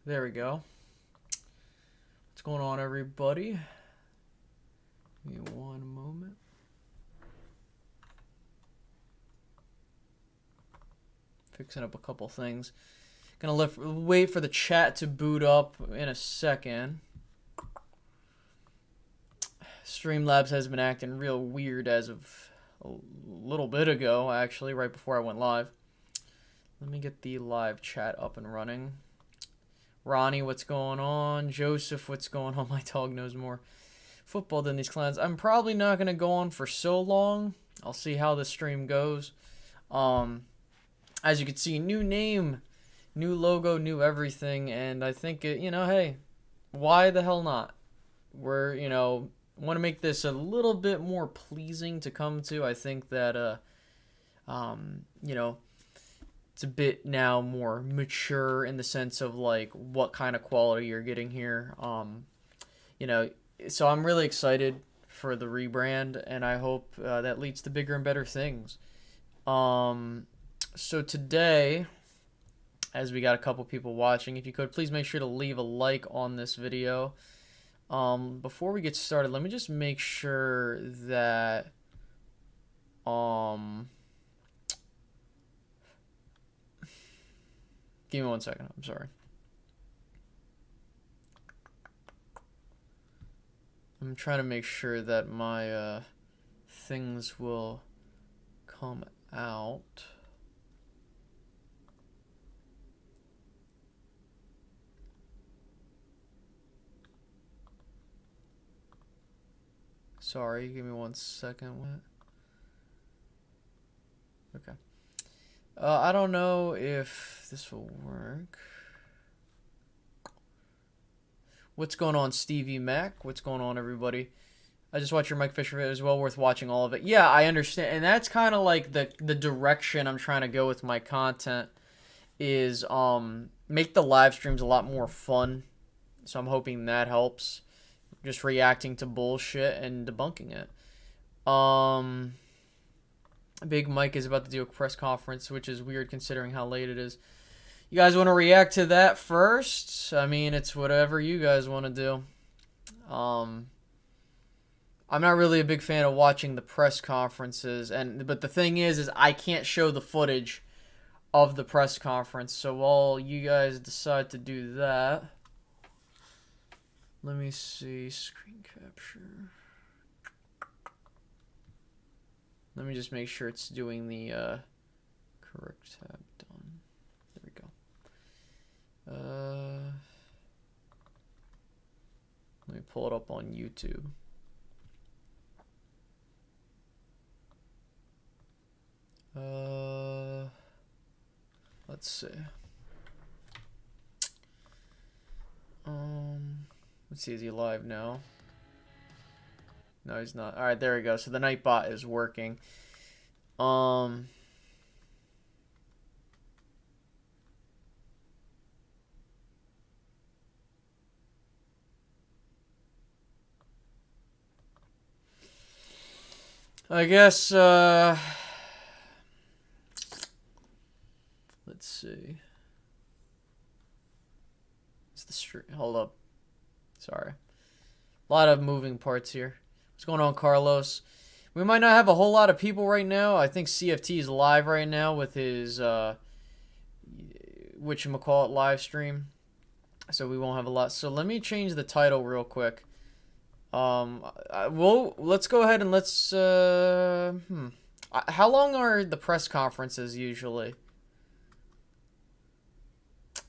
There we go. What's going on, everybody? Give me one moment. Fixing up a couple things. Gonna wait for the chat to boot up in a second. Streamlabs has been acting real weird as of a little bit ago, actually, right before I went live. Let me get the live chat up and running. Ronnie, what's going on? Joseph, what's going on? My dog knows more football than these clowns. I'm probably not going to go on for so long. I'll see how the stream goes. As you can see, new name, new logo, new everything. And I think, hey, why the hell not? We're, want to make this a little bit more pleasing to come to. I think that, it's a bit now more mature in the sense of like what kind of quality you're getting here. So I'm really excited for the rebrand, and I hope that leads to bigger and better things. So today, as we got a couple people watching, if you could please make sure to leave a like on this video. Before we get started, let me just make sure that give me 1 second. I'm sorry. I'm trying to make sure that my things will come out. Sorry, give me 1 second. Okay. I don't know if this will work. What's going on, Stevie Mac? What's going on, everybody? I just watched your Mike Fisher video. It was well worth watching all of it. Yeah, I understand. And that's kind of like the direction I'm trying to go with my content is make the live streams a lot more fun. So I'm hoping that helps. Just reacting to bullshit and debunking it. Big Mike is about to do a press conference, which is weird considering how late it is. You guys want to react to that first? I mean, it's whatever you guys want to do. I'm not really a big fan of watching the press conferences, but the thing is I can't show the footage of the press conference. So while you guys decide to do that, let me see screen capture. Let me just make sure it's doing the correct tab. Done. There we go. Let me pull it up on YouTube. Let's see. Let's see, is he live now? No, he's not. All right, there we go. So the Nightbot is working. I guess, let's see. It's the stream. Hold up. Sorry. A lot of moving parts here. What's going on, Carlos? We might not have a whole lot of people right now. I think CFT is live right now with his, whatchamacallit live stream. So we won't have a lot. So let me change the title real quick. Let's go ahead and let's, how long are the press conferences usually?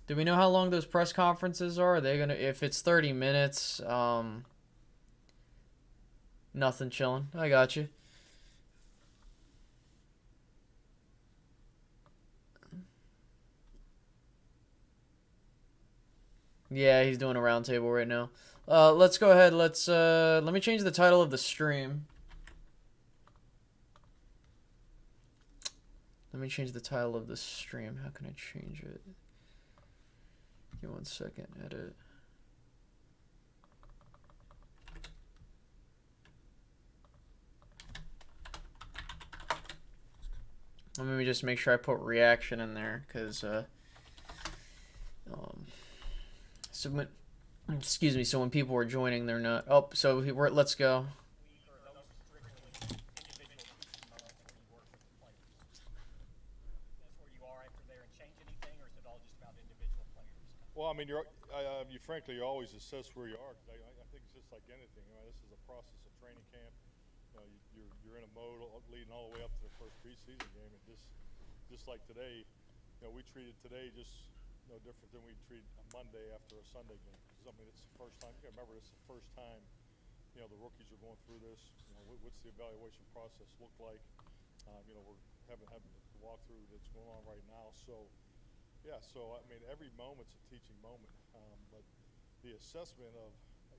Do we know how long those press conferences are? Are they gonna, if it's 30 minutes, nothing, chilling. I got you. Yeah, he's doing a roundtable right now. Let's go ahead. Let me change the title of the stream. Let me change the title of the stream. How can I change it? Give me 1 second. Edit. Let me just make sure I put reaction in there, because So when, excuse me. So when people were joining, they're not. Oh, so let's go. Well, I mean, you frankly, you always assess where you are. 'Cause I think it's just like anything. You know, this is a process of training camp. You know, you're in a mode leading all the way up to the first preseason game, and just like today, you know, we treated today just no different than we treat a Monday after a Sunday game. 'Cause, I mean, it's the first time. You got to remember, it's the first time. You know, the rookies are going through this. You know, what's the evaluation process look like? You know, we're having the walkthrough that's going on right now, so. Yeah, so I mean, every moment's a teaching moment, but the assessment of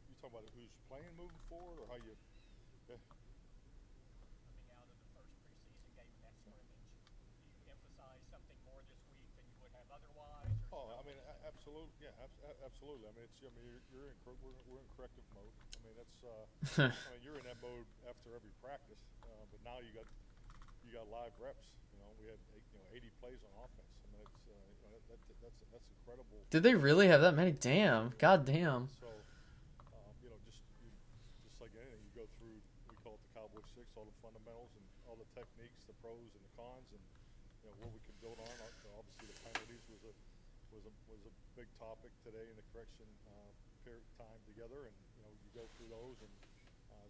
you talk about who's playing moving forward, or how you. Yeah. Oh, I mean, absolutely, yeah, absolutely. I mean, we're in corrective mode. I mean, that's. I mean, you're in that mode after every practice, but now you got live reps. You know, we had 80 plays on offense. I mean, it's that's incredible. Did they really have that many? Damn. God damn. So, you know, just like anything, you go through. We call it the Cowboy Six, all the fundamentals and all the techniques, the pros and the cons, and you know what we can build on. Obviously, the penalties was a big topic today in the correction period time together, and you know you go through those and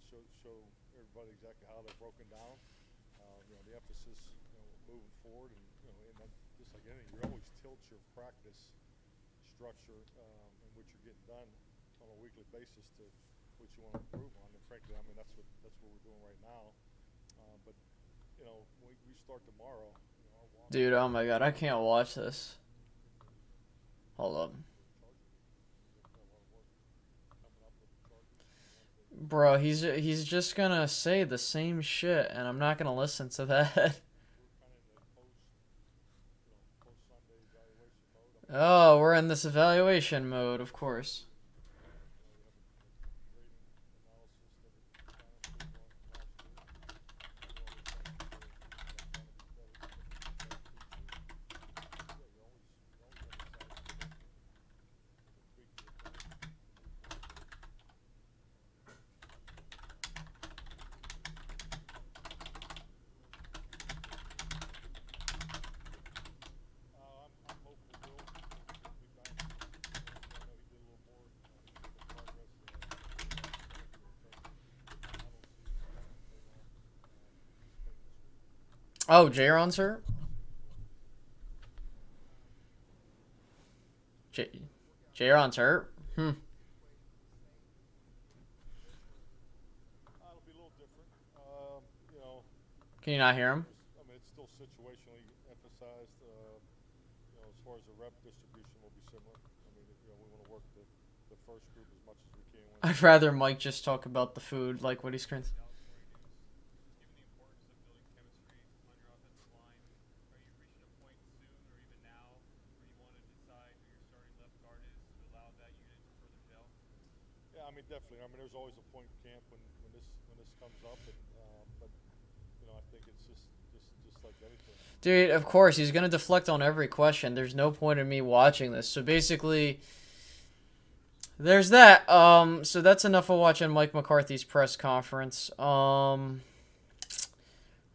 show everybody exactly how they're broken down. You know, the emphasis, you know, moving forward, and you know, and then just like anything, you always tilt your practice structure and what you're getting done on a weekly basis to what you want to improve on. And frankly, I mean, that's what we're doing right now. But you know, we start tomorrow. You know, Dude, oh my god, I can't watch this. Hold up. Bro, he's just gonna say the same shit, and I'm not gonna listen to that. Oh, we're in this evaluation mode, of course. Oh, J-Ron's hurt? J-Ron's hurt? Hmm. It'll be a little different. You know, Can you not hear him? I mean, it's still situationally emphasized. You know, as far as the rep distribution will be similar. I mean, you know, we want to work the first group as much as we can. I'd rather Mike just talk about the food, like what he's screens. Yeah, I mean, definitely. I mean, there's always a point in camp when this comes up, and but you know, I think it's just like anything. Dude, of course, he's gonna deflect on every question. There's no point in me watching this. So basically, there's that. So that's enough of watching Mike McCarthy's press conference.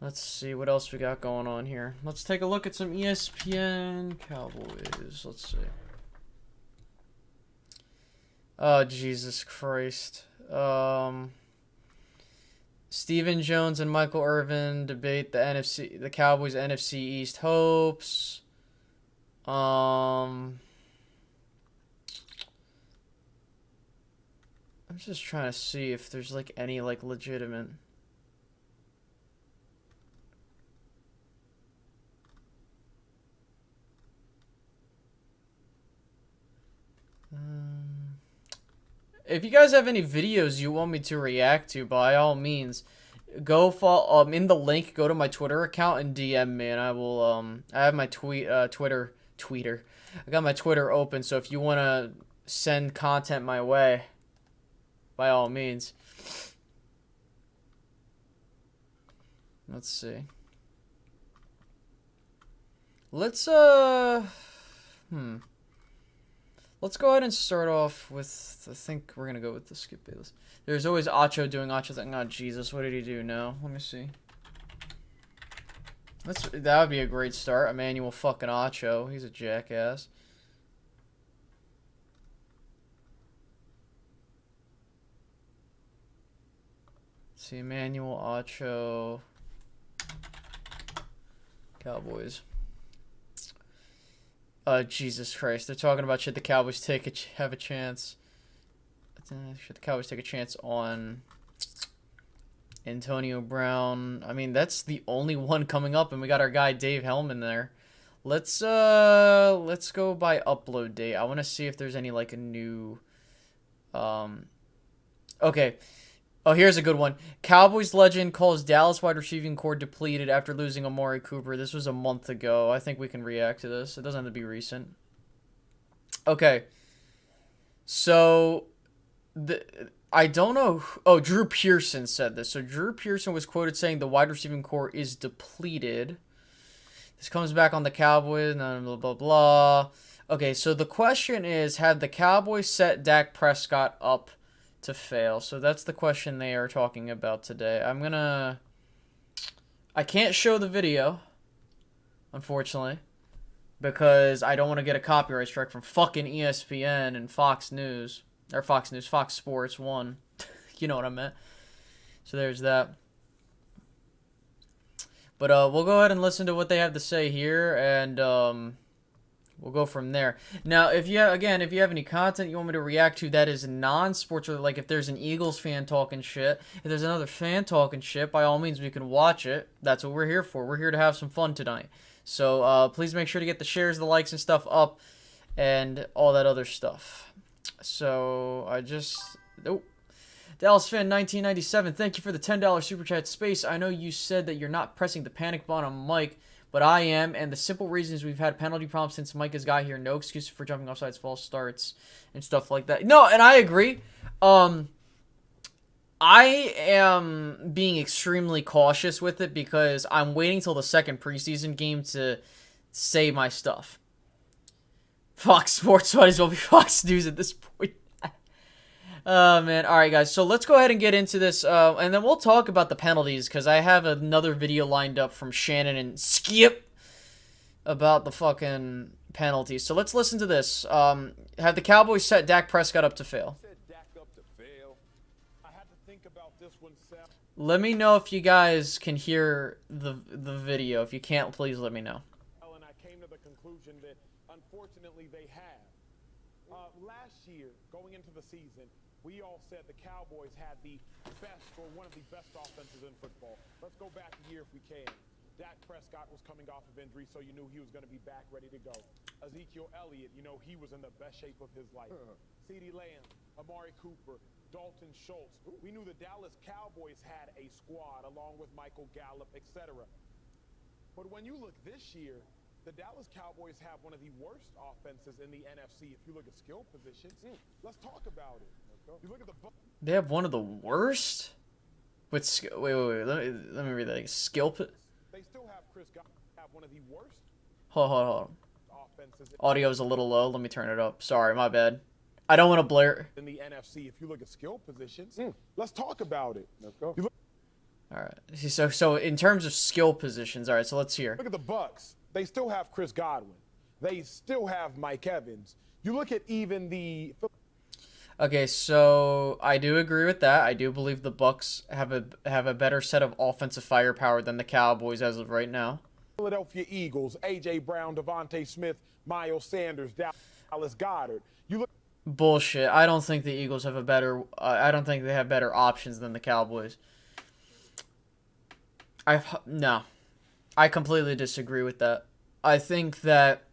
Let's see what else we got going on here. Let's take a look at some ESPN Cowboys. Let's see. Oh, Jesus Christ. Stephen Jones and Michael Irvin debate the Cowboys NFC East hopes. I'm just trying to see if there's like any like legitimate. If you guys have any videos you want me to react to, by all means, go follow in the link. Go to my Twitter account and DM me, and I will. I have my Twitter. I got my Twitter open, so if you want to send content my way, by all means. Let's see. Let's Let's go ahead and start off with, I think we're going to go with the Skip Bayless. There's always Acho doing Acho thing. Oh, Jesus, what did he do now? Let me see. That would be a great start. Emmanuel fucking Acho. He's a jackass. Let's see, Emmanuel Acho. Cowboys. Jesus Christ. They're talking about should the Cowboys have a chance. Should the Cowboys take a chance on Antonio Brown? I mean, that's the only one coming up, and we got our guy Dave Hellman there. Let's go by upload date. I want to see if there's any like a new okay. Oh, here's a good one. Cowboys legend calls Dallas wide receiving core depleted after losing Amari Cooper. This was a month ago. I think we can react to this. It doesn't have to be recent. Okay. So I don't know. Oh, Drew Pearson said this. So Drew Pearson was quoted saying the wide receiving core is depleted. This comes back on the Cowboys. Blah, blah, blah, blah. Okay, so the question is, have the Cowboys set Dak Prescott up to fail? So that's the question they are talking about today. I can't show the video, unfortunately, because I don't want to get a copyright strike from fucking ESPN and Fox News. Or Fox News, Fox Sports 1. You know what I meant. So there's that. But we'll go ahead and listen to what they have to say here, and we'll go from there. Now, if you have any content you want me to react to that is non-sports, or like if there's an Eagles fan talking shit, if there's another fan talking shit, by all means we can watch it. That's what we're here for. We're here to have some fun tonight. So please make sure to get the shares, the likes, and stuff up, and all that other stuff. So Dallas Fan 1997, thank you for the $10 Super Chat space. I know you said that you're not pressing the panic button on Mike, but I am, and the simple reason is we've had penalty problems since Mike has got here. No excuse for jumping offsides, false starts, and stuff like that. No, and I agree. I am being extremely cautious with it because I'm waiting till the second preseason game to say my stuff. Fox Sports might as well be Fox News at this point. Oh, man. All right, guys. So let's go ahead and get into this, and then we'll talk about the penalties because I have another video lined up from Shannon and Skip about the fucking penalties. So let's listen to this. Have the Cowboys set Dak Prescott up to fail? Let me know if you guys can hear the video. If you can't, please let me know. And I came to the conclusion that unfortunately they have. Last year, going into the season, we all said the Cowboys had the best or one of the best offenses in football. Let's go back a year if we can. Dak Prescott was coming off of injury, so you knew he was going to be back ready to go. Ezekiel Elliott, you know, he was in the best shape of his life. CeeDee Lamb, Amari Cooper, Dalton Schultz. We knew the Dallas Cowboys had a squad along with Michael Gallup, etc. But when you look this year, the Dallas Cowboys have one of the worst offenses in the NFC. If you look at skill positions, let's talk about it. You look at they have one of the worst? Wait. Let me read that. Skill. They still have Chris Godwin, have one of the worst. Hold on. Audio is a little low. Let me turn it up. Sorry, my bad. I don't want to blare. In the NFC, if you look at skill positions, let's talk about it. Let's go. All right. So in terms of skill positions, all right. So let's hear. Look at the Bucks. They still have Chris Godwin. They still have Mike Evans. You look at even the. Okay, so I do agree with that. I do believe the Bucks have a better set of offensive firepower than the Cowboys as of right now. Philadelphia Eagles, A.J. Brown, Devontae Smith, Miles Sanders, Dallas Goedert. You look. Bullshit. I don't think the Eagles have a better. I don't think they have better options than the Cowboys. No. I completely disagree with that. I think that,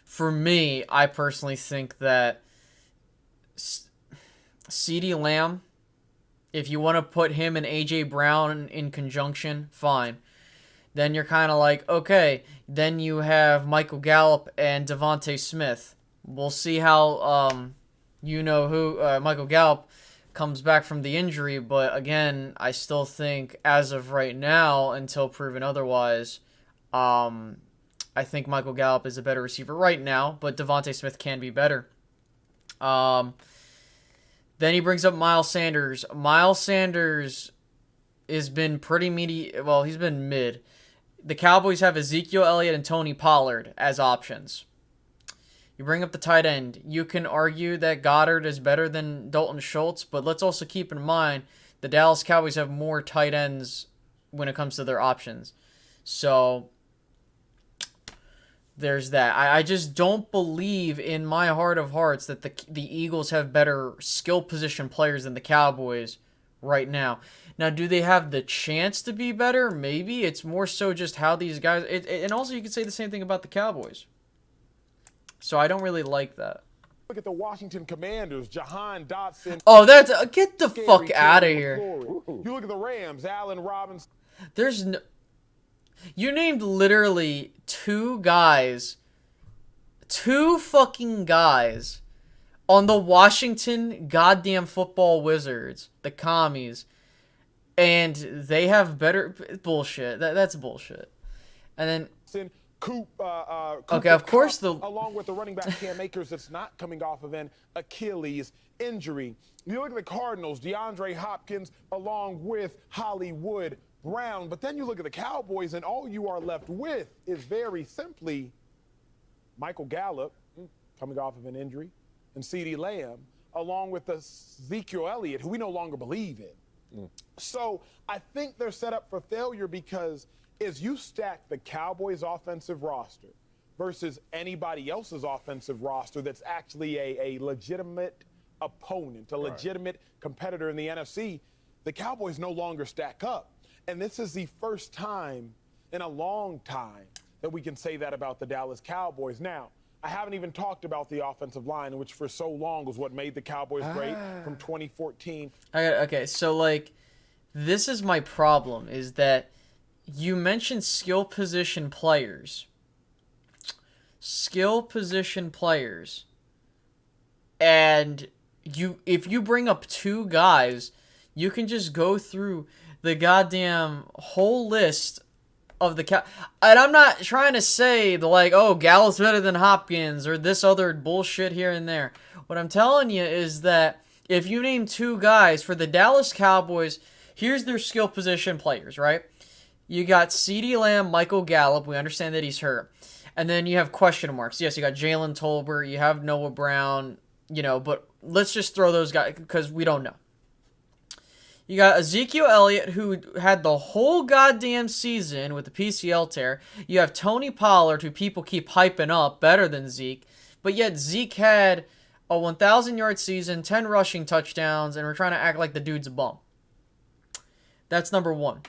for me, I personally think that CeeDee Lamb, if you want to put him and A.J. Brown in conjunction, fine. Then you're kind of like, okay, then you have Michael Gallup and Devontae Smith. We'll see how, Michael Gallup comes back from the injury, but again, I still think as of right now, until proven otherwise, I think Michael Gallup is a better receiver right now, but Devontae Smith can be better. Then he brings up Miles Sanders. Miles Sanders has been pretty well, he's been mid. The Cowboys have Ezekiel Elliott and Tony Pollard as options. You bring up the tight end. You can argue that Goddard is better than Dalton Schultz, but let's also keep in mind the Dallas Cowboys have more tight ends when it comes to their options. So there's that. I just don't believe in my heart of hearts that the Eagles have better skill position players than the Cowboys right now. Now, do they have the chance to be better? Maybe. It's more so just how these guys... and also, you could say the same thing about the Cowboys. So I don't really like that. Look at the Washington Commanders, Jahan Dotson. Oh, that's... get the fuck out of here. You look at the Rams, Allen Robinson. There's no... You named literally two fucking guys on the Washington goddamn football Wizards, the commies, and they have better... Bullshit. That's bullshit. And then... okay, of course along with the running back Cam Akers that's not coming off of an Achilles injury. You look at the Cardinals, DeAndre Hopkins along with Hollywood Brown, but then you look at the Cowboys and all you are left with is very simply Michael Gallup coming off of an injury and CeeDee Lamb along with Ezekiel Elliott, who we no longer believe in. So I think they're set up for failure because as you stack the Cowboys' offensive roster versus anybody else's offensive roster that's actually a legitimate opponent, a legitimate competitor in the NFC, the Cowboys no longer stack up. And this is the first time in a long time that we can say that about the Dallas Cowboys. Now, I haven't even talked about the offensive line, which for so long was what made the Cowboys great from 2014. Okay, so, like, this is my problem, is that you mentioned skill position players. And if you bring up two guys, you can just go through the goddamn whole list of the and I'm not trying to say oh, Gallup's better than Hopkins or this other bullshit here and there. What I'm telling you is that if you name two guys for the Dallas Cowboys, here's their skill position players, right? You got CeeDee Lamb, Michael Gallup. We understand that he's hurt. And then you have question marks. Yes, you got Jalen Tolbert. You have Noah Brown, but let's just throw those guys because we don't know. You got Ezekiel Elliott, who had the whole goddamn season with the PCL tear. You have Tony Pollard, who people keep hyping up better than Zeke. But yet Zeke had a 1,000-yard season, 10 rushing touchdowns, and we're trying to act like the dude's a bum. That's number one.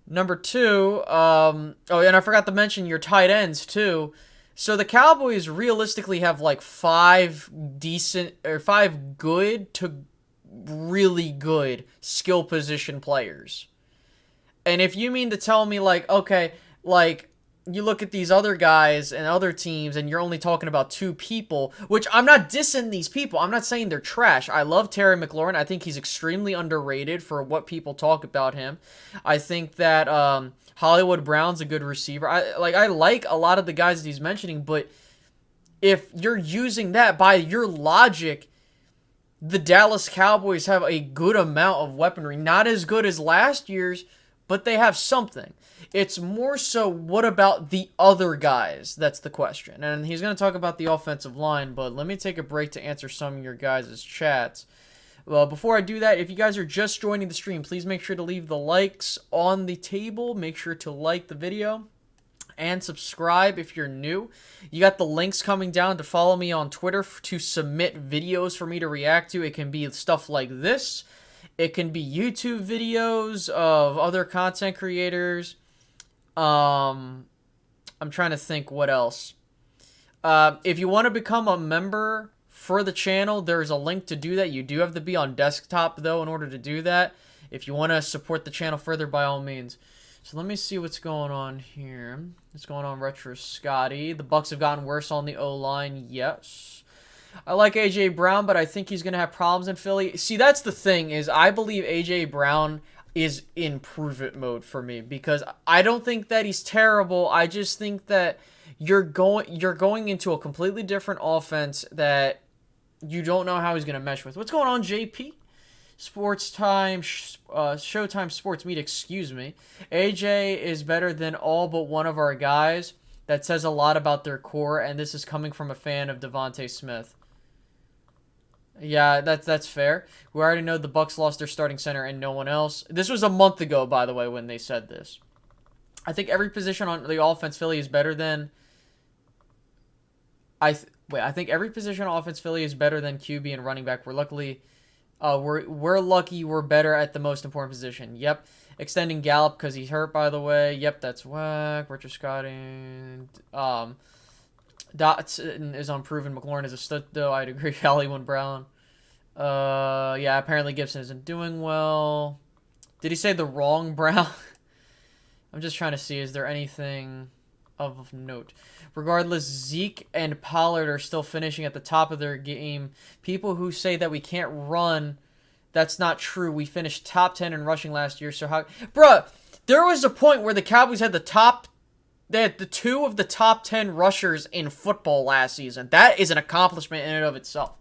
Number two, and I forgot to mention your tight ends, too. So the Cowboys realistically have five good to really good skill position players. And if you mean to tell me you look at these other guys and other teams and you're only talking about two people, which I'm not dissing these people. I'm not saying they're trash. I love Terry McLaurin. I think he's extremely underrated for what people talk about him. I think that Hollywood Brown's a good receiver. I like a lot of the guys that he's mentioning, but if you're using that by your logic, the Dallas Cowboys have a good amount of weaponry. Not as good as last year's, but they have something. It's more so, what about the other guys? That's the question. And he's going to talk about the offensive line, but let me take a break to answer some of your guys' chats. Well, before I do that, if you guys are just joining the stream, please make sure to leave the likes on the table. Make sure to like the video and subscribe if you're new. You got the links coming down to follow me on Twitter to submit videos for me to react to. It can be stuff like this. It can be YouTube videos of other content creators. I'm trying to think what else. If you want to become a member for the channel, there's a link to do that. You do have to be on desktop, though, in order to do that. If you want to support the channel further, by all means. So let me see what's going on here. What's going on, Retro Scotty? The Bucs have gotten worse on the O-line. Yes. I like A.J. Brown, but I think he's going to have problems in Philly. See, that's the thing, is I believe A.J. Brown is in prove-it mode for me, because I don't think that he's terrible. I just think that you're going into a completely different offense that you don't know how he's going to mesh with. What's going on, JP? Showtime Sports Meet, excuse me. AJ is better than all but one of our guys. That says a lot about their core, and this is coming from a fan of Devontae Smith. Yeah, that's fair. We already know the Bucks lost their starting center and no one else. This was a month ago, by the way, when they said this. I think every position on the offense Philly is better than... I think every position on offense Philly is better than QB and running back. We're lucky we're better at the most important position. Yep. Extending Gallup because he's hurt, by the way. Yep, that's whack. Richard Scotting. Dotson is unproven. McLaurin is a stud, though. I'd agree. Hollywood Brown. Yeah, apparently Gibson isn't doing well. Did he say the wrong Brown? I'm just trying to see, is there anything of note? Regardless, Zeke and Pollard are still finishing at the top of their game. People who say that we can't run, that's not true. We finished top 10 in rushing last year, so how... Bruh, there was a point where the Cowboys had they had the 2 of the top 10 rushers in football last season. That is an accomplishment in and of itself.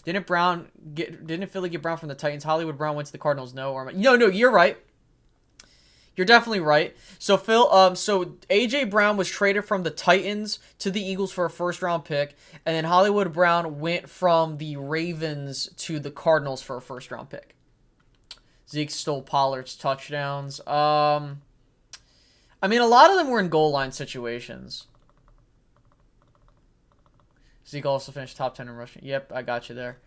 Didn't Philly get Brown from the Titans? Hollywood Brown went to the Cardinals? No, no, you're right. You're definitely right. So so AJ Brown was traded from the Titans to the Eagles for a first-round pick, and then Hollywood Brown went from the Ravens to the Cardinals for a first-round pick. Zeke stole Pollard's touchdowns. I mean, a lot of them were in goal line situations. Zeke also finished top 10 in rushing. Yep, I got you there.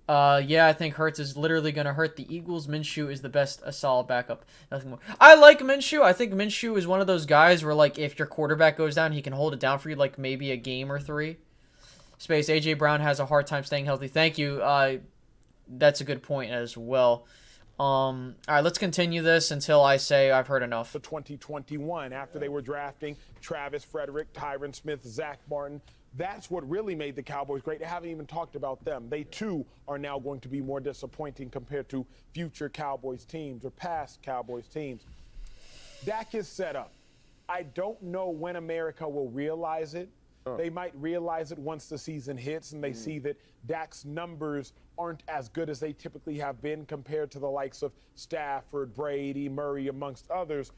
Yeah, I think Hurts is literally going to hurt the Eagles. Minshew is the best, a solid backup. Nothing more. I like Minshew. I think Minshew is one of those guys where, like, if your quarterback goes down, he can hold it down for you, like, maybe a game or 3. Space, A.J. Brown has a hard time staying healthy. Thank you. That's a good point as well. All right, let's continue this until I say I've heard enough. The 2021, after they were drafting Travis Frederick, Tyron Smith, Zach Martin. That's what really made the Cowboys great. They haven't even talked about them. They, too, are now going to be more disappointing compared to future Cowboys teams or past Cowboys teams. Dak is set up. I don't know when America will realize it. They might realize it once the season hits and they see that Dak's numbers aren't as good as they typically have been compared to the likes of Stafford, Brady, Murray, amongst others.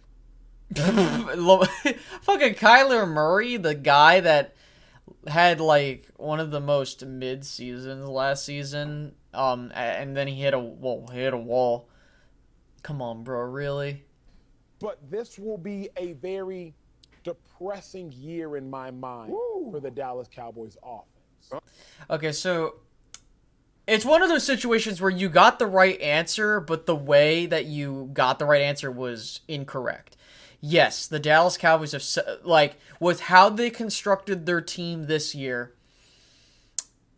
Fucking Kyler Murray, the guy that had like one of the most mid seasons last season, and then he hit a wall. Come on, bro, really? But this will be a very depressing year in my mind for the Dallas Cowboys offense. Okay, so it's one of those situations where you got the right answer, but the way that you got the right answer was incorrect. Yes, the Dallas Cowboys have, like, with how they constructed their team this year,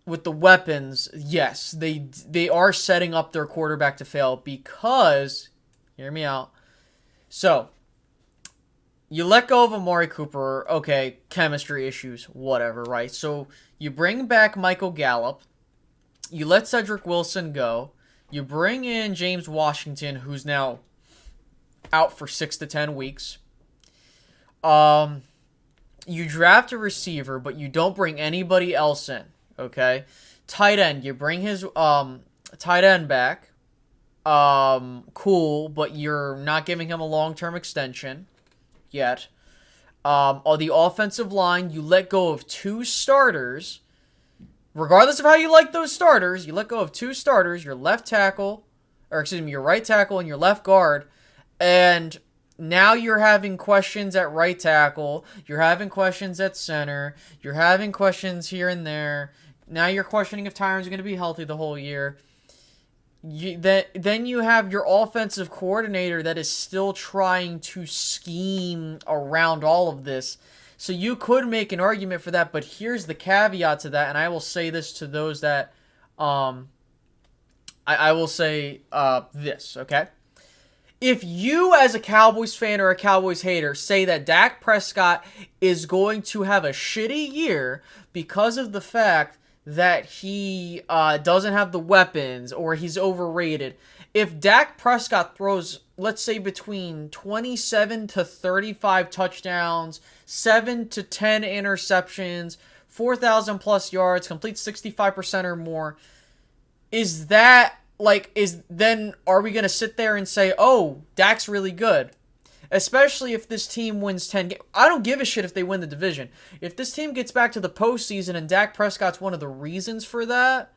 with the weapons, yes, they are setting up their quarterback to fail because, hear me out, so, you let go of Amari Cooper, okay, chemistry issues, whatever, right? So, you bring back Michael Gallup, you let Cedric Wilson go, you bring in James Washington, who's now out for 6 to 10 weeks. You draft a receiver, but you don't bring anybody else in, okay? Tight end, you bring his tight end back. Cool, but you're not giving him a long-term extension yet. On the offensive line, you let go of 2 starters. Regardless of how you like those starters, you let go of 2 starters, your right tackle and your left guard, and now you're having questions at right tackle, you're having questions at center, you're having questions here and there. Now you're questioning if Tyron's going to be healthy the whole year. Then you have your offensive coordinator that is still trying to scheme around all of this. So you could make an argument for that, but here's the caveat to that, and I will say this to those that, I will say this, okay? If you, as a Cowboys fan or a Cowboys hater, say that Dak Prescott is going to have a shitty year because of the fact that he doesn't have the weapons or he's overrated, if Dak Prescott throws, let's say, between 27 to 35 touchdowns, 7 to 10 interceptions, 4,000 plus yards, completes 65% or more, then are we going to sit there and say, oh, Dak's really good? Especially if this team wins 10 games. I don't give a shit if they win the division. If this team gets back to the postseason and Dak Prescott's one of the reasons for that,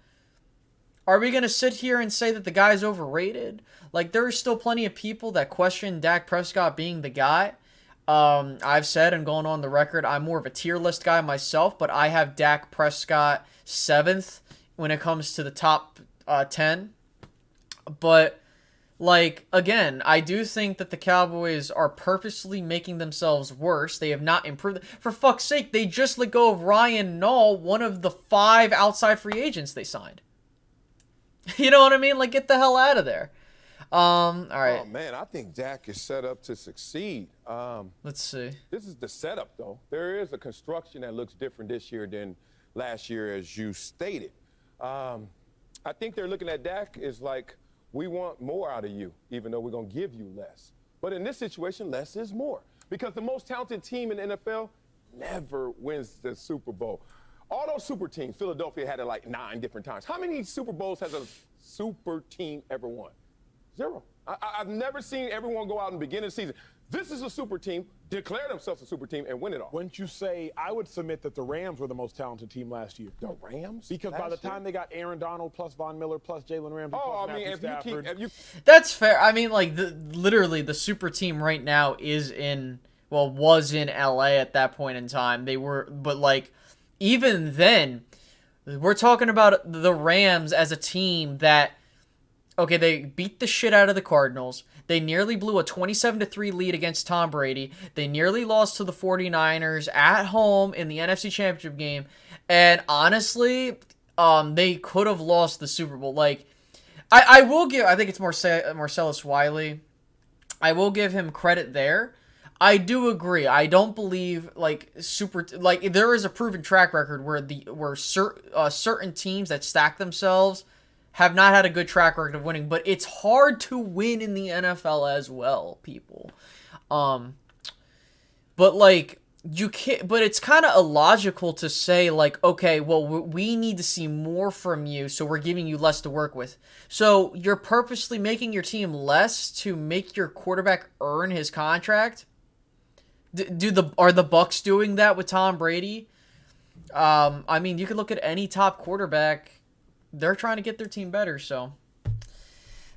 are we going to sit here and say that the guy's overrated? Like, there are still plenty of people that question Dak Prescott being the guy. I've said, and going on the record, I'm more of a tier list guy myself, but I have Dak Prescott 7th when it comes to the top 10. But, like, again, I do think that the Cowboys are purposely making themselves worse. They have not improved. For fuck's sake, they just let go of Ryan Nall, one of the 5 outside free agents they signed. You know what I mean? Like, get the hell out of there. All right. Oh, man, I think Dak is set up to succeed. Let's see. This is the setup, though. There is a construction that looks different this year than last year, as you stated. I think they're looking at Dak as like, we want more out of you, even though we're going to give you less. But in this situation, less is more. Because the most talented team in the NFL never wins the Super Bowl. All those super teams, Philadelphia had it like 9 different times. How many Super Bowls has a super team ever won? 0. I've never seen everyone go out and begin the season. This is a super team, declare themselves a super team, and win it all. Wouldn't you say, I would submit that the Rams were the most talented team last year? The Rams? Because by the time they got Aaron Donald plus Von Miller plus Jalen Ramsey plus Matthew Stafford. That's fair. I mean, like, literally, the super team right now was in LA at that point in time. But, like, even then, we're talking about the Rams as a team that, okay, they beat the shit out of the Cardinals. They nearly blew a 27-3 lead against Tom Brady. They nearly lost to the 49ers at home in the NFC Championship game. And honestly, they could have lost the Super Bowl. Like, I think it's Marcellus Wiley. I will give him credit there. I do agree. I don't believe there is a proven track record where certain teams that stack themselves have not had a good track record of winning, but it's hard to win in the NFL as well, people. But like you can't. But it's kind of illogical to say like, okay, well we need to see more from you, so we're giving you less to work with. So you're purposely making your team less to make your quarterback earn his contract. Are the Bucs doing that with Tom Brady? I mean, you could look at any top quarterback. They're trying to get their team better, so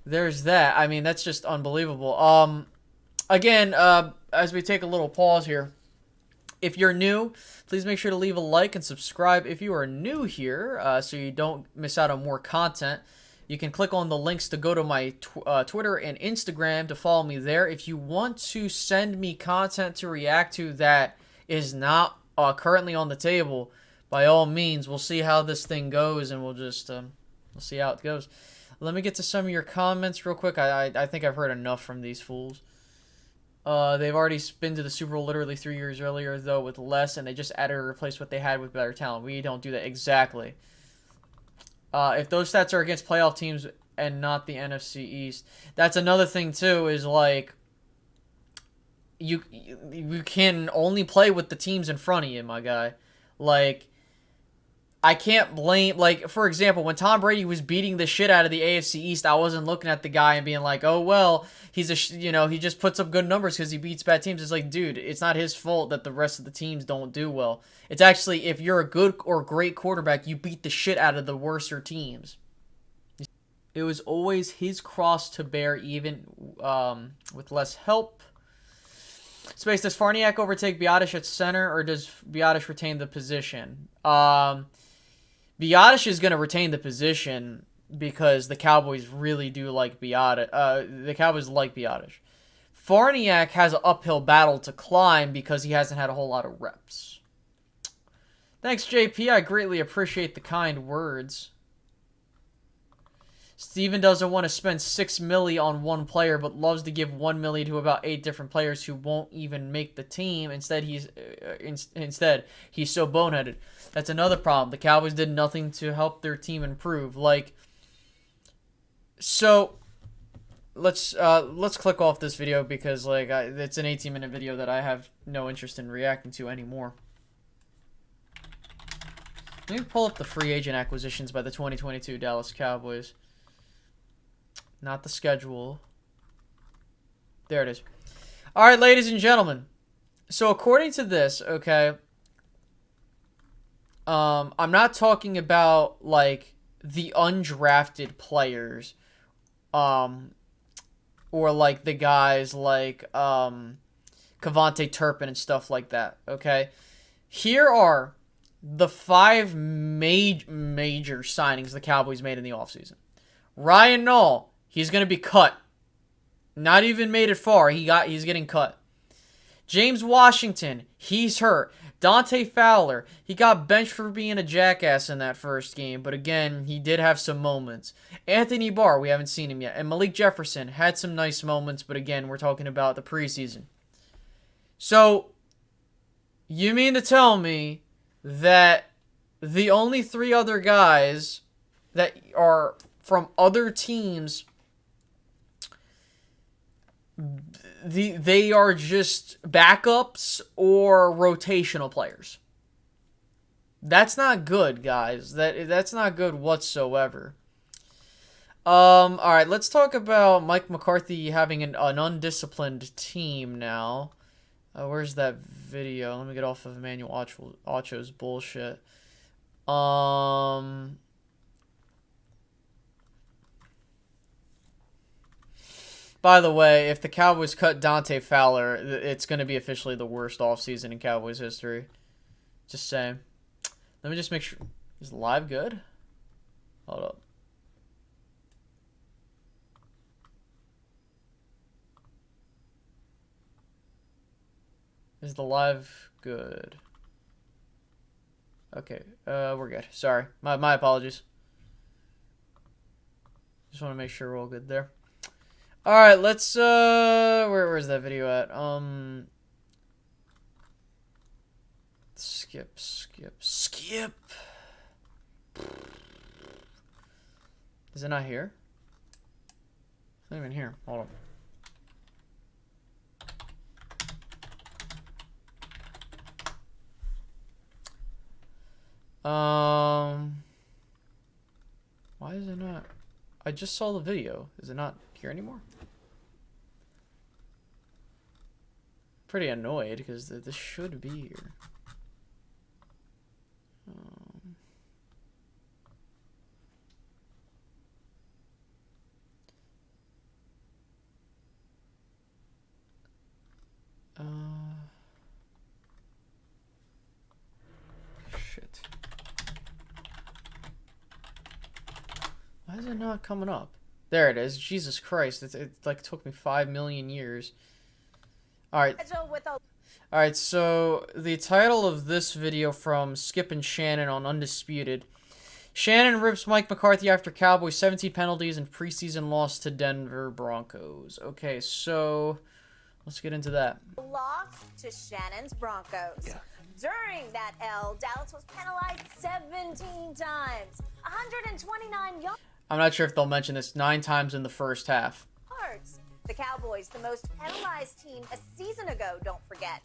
there's that. I mean, that's just unbelievable. Again, as we take a little pause here, if you're new, please make sure to leave a like and subscribe if you are new here, so you don't miss out on more content. You can click on the links to go to my Twitter and Instagram to follow me there. If you want to send me content to react to that is not currently on the table, by all means, we'll see how this thing goes, and we'll see how it goes. Let me get to some of your comments real quick. I think I've heard enough from these fools. They've already been to the Super Bowl literally 3 years earlier, though, with less, and they just added or replaced what they had with better talent. We don't do that. Exactly. If those stats are against playoff teams and not the NFC East, that's another thing, too, is like, you can only play with the teams in front of you, my guy. Like, I can't blame, like, for example, when Tom Brady was beating the shit out of the AFC East, I wasn't looking at the guy and being like, oh, well, he just puts up good numbers because he beats bad teams. It's like, dude, it's not his fault that the rest of the teams don't do well. It's actually, if you're a good or great quarterback, you beat the shit out of the worser teams. It was always his cross to bear, even with less help. Space, does Farniak overtake Biotish at center, or does Biotish retain the position? Biotish is going to retain the position because the Cowboys really do like Biotish. The Cowboys like Biotish. Farniak has an uphill battle to climb because he hasn't had a whole lot of reps. Thanks, JP. I greatly appreciate the kind words. Steven doesn't want to spend $6 million on one player, but loves to give $1 million to about 8 different players who won't even make the team. Instead, he's so boneheaded. That's another problem. The Cowboys did nothing to help their team improve. Like, so let's click off this video because like it's an 18-minute video that I have no interest in reacting to anymore. Let me pull up the free agent acquisitions by the 2022 Dallas Cowboys. Not the schedule. There it is. All right, ladies and gentlemen. So according to this, okay, I'm not talking about like the undrafted players, or like the guys like Kavonte Turpin and stuff like that. Okay, here are the 5 major signings the Cowboys made in the offseason. Ryan Nall, he's going to be cut. Not even made it far. He's getting cut. James Washington, he's hurt. Dante Fowler, he got benched for being a jackass in that first game, but again, he did have some moments. Anthony Barr, we haven't seen him yet. And Malik Jefferson had some nice moments, but again, we're talking about the preseason. So, you mean to tell me that the only 3 other guys that are from other teams, they are just backups or rotational players? That's not good, guys. That's not good whatsoever. All right, let's talk about Mike McCarthy having an undisciplined team now. Where's that video? Let me get off of Emmanuel Acho's bullshit. By the way, if the Cowboys cut Dante Fowler, it's going to be officially the worst offseason in Cowboys history. Just saying. Let me just make sure. Is live good? Hold up. Is the live good? Okay, we're good. Sorry. My apologies. Just want to make sure we're all good there. Alright, let's, where's that video at? Skip. Is it not here? It's not even here. Hold on. Why is it not? I just saw the video. Is it not here anymore? Pretty annoyed because this should be here. Shit. Why is it not coming up? There it is. Jesus Christ. It like took me 5 million years. Alright, so the title of this video from Skip and Shannon on Undisputed. Shannon rips Mike McCarthy after Cowboys 17 penalties and preseason loss to Denver Broncos. Okay, so let's get into that. Loss to Shannon's Broncos. Yeah. During that L, Dallas was penalized 17 times. 129 yards. I'm not sure if they'll mention this 9 times in the first half. The Cowboys, the most penalized team a season ago, don't forget.